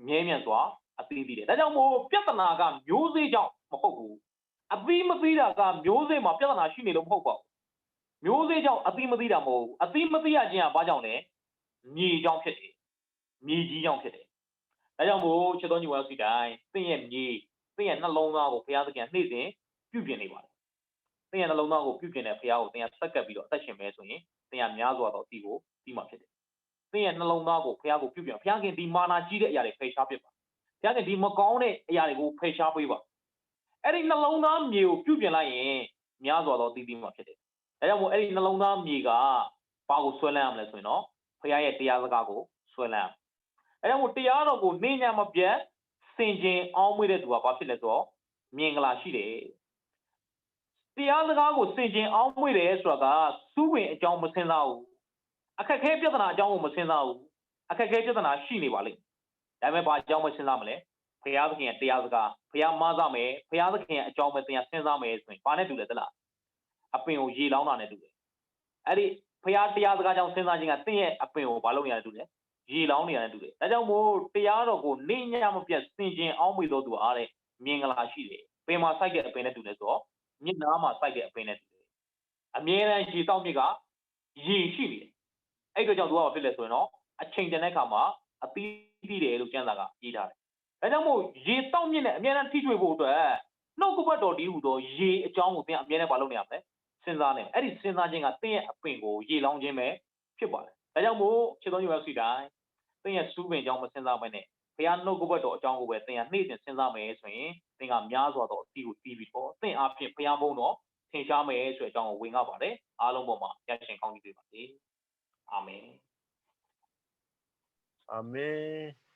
ငြင်းမြန်စွာအသီးသီးတယ်။ဒါကြောင့်မို့ပြဿနာကမျိုးစေ့ကြောင့်မဟုတ်ဘူး။အသီးမသီးတာကမျိုးစေ့မှာပြဿနာရှိနေလို့မဟုတ်ပါဘူး။မျိုးစေ့ကြောင့်အသီးမသီးတာမဟုတ်ဘူး။အသီးမသီးရခြင်းကဘာကြောင့်လဲ။မြေကြောင့်ဖြစ်တယ်။မြေကြီးကြောင့်ဖြစ်တယ်။ဒါကြောင့်မို့ချစ်တော်ညီမတို့စီတိုင်းသင်ရဲ့မြေသင်ရဲ့နှလုံးသားကိုဘုရားသခင်နေ့စဉ်ပြုပြင်နေပါတယ်။သင်ရဲ့နှလုံးသားကိုပြုပြင်တဲ့ဘုရားကိုသင်ကဆက်ကပ်ပြီးတော့အသက်ရှင်မယ်ဆိုရင်သင်ကများစွာသောအသီးကိုပြီးမှဖြစ်တယ်။သင်ရဲ့နှလုံးသားကိုဘုရားကိုပြုပြင်ဘုရားခင်ဒီမာနာကြီးတဲ့အရာတွေဖယ်ရှားပစ်ပါ။ဘုရားခင်ဒီမကောင်းတဲ့အရာတွေကိုဖယ်ရှားပေးပါ အဲ့ဒီနှလုံးသားမြေကိုပြုပြင်လိုက်ရင်များစွာသောတည်တည်မှာဖြစ်တယ်ဒါကြောင့်မို့အဲ့ဒီနှလုံးသားမြေကဘာကိုဆွဲလန်းရမလဲဆိုရင်တော့ဖခင်ရဲ့တရားစကားကိုဆွဲလန်းအဲ့ကြောင့်မို့တရားတော်ကိုနေညာမပြတ်စင်ကြင်အောင်းမွေးတဲ့သူကဘာဖြစ်လဲဆိုတော့မြင်္ဂလာရှိတယ်တရားစကားကိုစင်ကြင်အောင်းမွေးတယ်ဆိုတာကစူးဝင်အကြောင်းမစင်စားဘူးအခက်ခဲပြဿနာအကြောင်းကိုမစင်စားဘူးအခက်ခဲပြဿနာရှိနေပါလိမ့်ဒါပေမဲ့ဘာအကြောင်းမစင်စားမလဲဖခင်သခင်ရဲ့တရားစကားဖခင်မဆမယ်ဖခင်သခင်ရဲ့အကြောင်းပဲသင်ရစဉ်းစားမယ်ဆိုရင်ဘာနဲ့တူလဲသလားအပင်ကိုရေလောင်းတာနဲ့တူတယ်အဲ့ဒီဖခင်တရားစကားကြောင့်စဉ်းစားခြင်းကသင်ရဲ့အပင်ကိုဘာလုပ်နေရတယ်တူလဲရေလောင်းနေရတယ်တူတယ်ဒါကြောင့်မို့တရားတော်ကိုနေညမပြတ်စင်ကြင်အောင်းမွေလို့သူအားတဲ့မြင်္ဂလာရှိတယ်ပင်မှာစိုက်တဲ့အပင်နဲ့တူတယ်ဆိုတော့မြစ်နားမှာစိုက်တဲ့အပင်နဲ့တူတယ်အမြဲတမ်းရေတောက်မြစ်ကရေရှိနေတယ်အဲ့အတွက်ကြောင့်သူကဘာဖြစ်လဲဆိုရင်တော့အချိန်တန်တဲ့အခါမှာအသီးသီးတယ်လို့ကျမ်းစာကရေးထားတယ်ဒါကြောင့်မို့ရေတောက်မြစ်နဲ့အမြဲတမ်းထိတွေ့ဖို့အတွက်နှုတ်ကပတ်တော်ဒီဟူသောရေအကြောင်းကိုသင်အမြဲတမ်းမလုပ်နေရမယ်စဉ်းစားနေအဲ့ဒီစဉ်းစားခြင်းကသင်ရဲ့အပင်ကိုရေလောင်းခြင်းပဲဖြစ်ပါတယ်ဒါကြောင့်မို့ခြေတော်ယူရစီတိုင်းသင်ရဲ့စူးပင်အကြောင်းမစဉ်းစားဘဲနဲ့ဘုရားနှုတ်ကပတ်တော်အကြောင်းကိုပဲသင်ကနေ့စဉ်စဉ်းစားမယ်ဆိုရင်သင်ကများစွာသောအသီးကိုတီးပြီးတော့သင်အားဖြင့်ဘုရားဘုန်းတော်ထင်ရှားမယ်ဆိုတဲ့အကြောင်းကိုဝင်ငါပါတယ်အားလုံးပေါ်မှာရရှင်ကောင်းကြီးပေးပါစေအာမင်အာမင်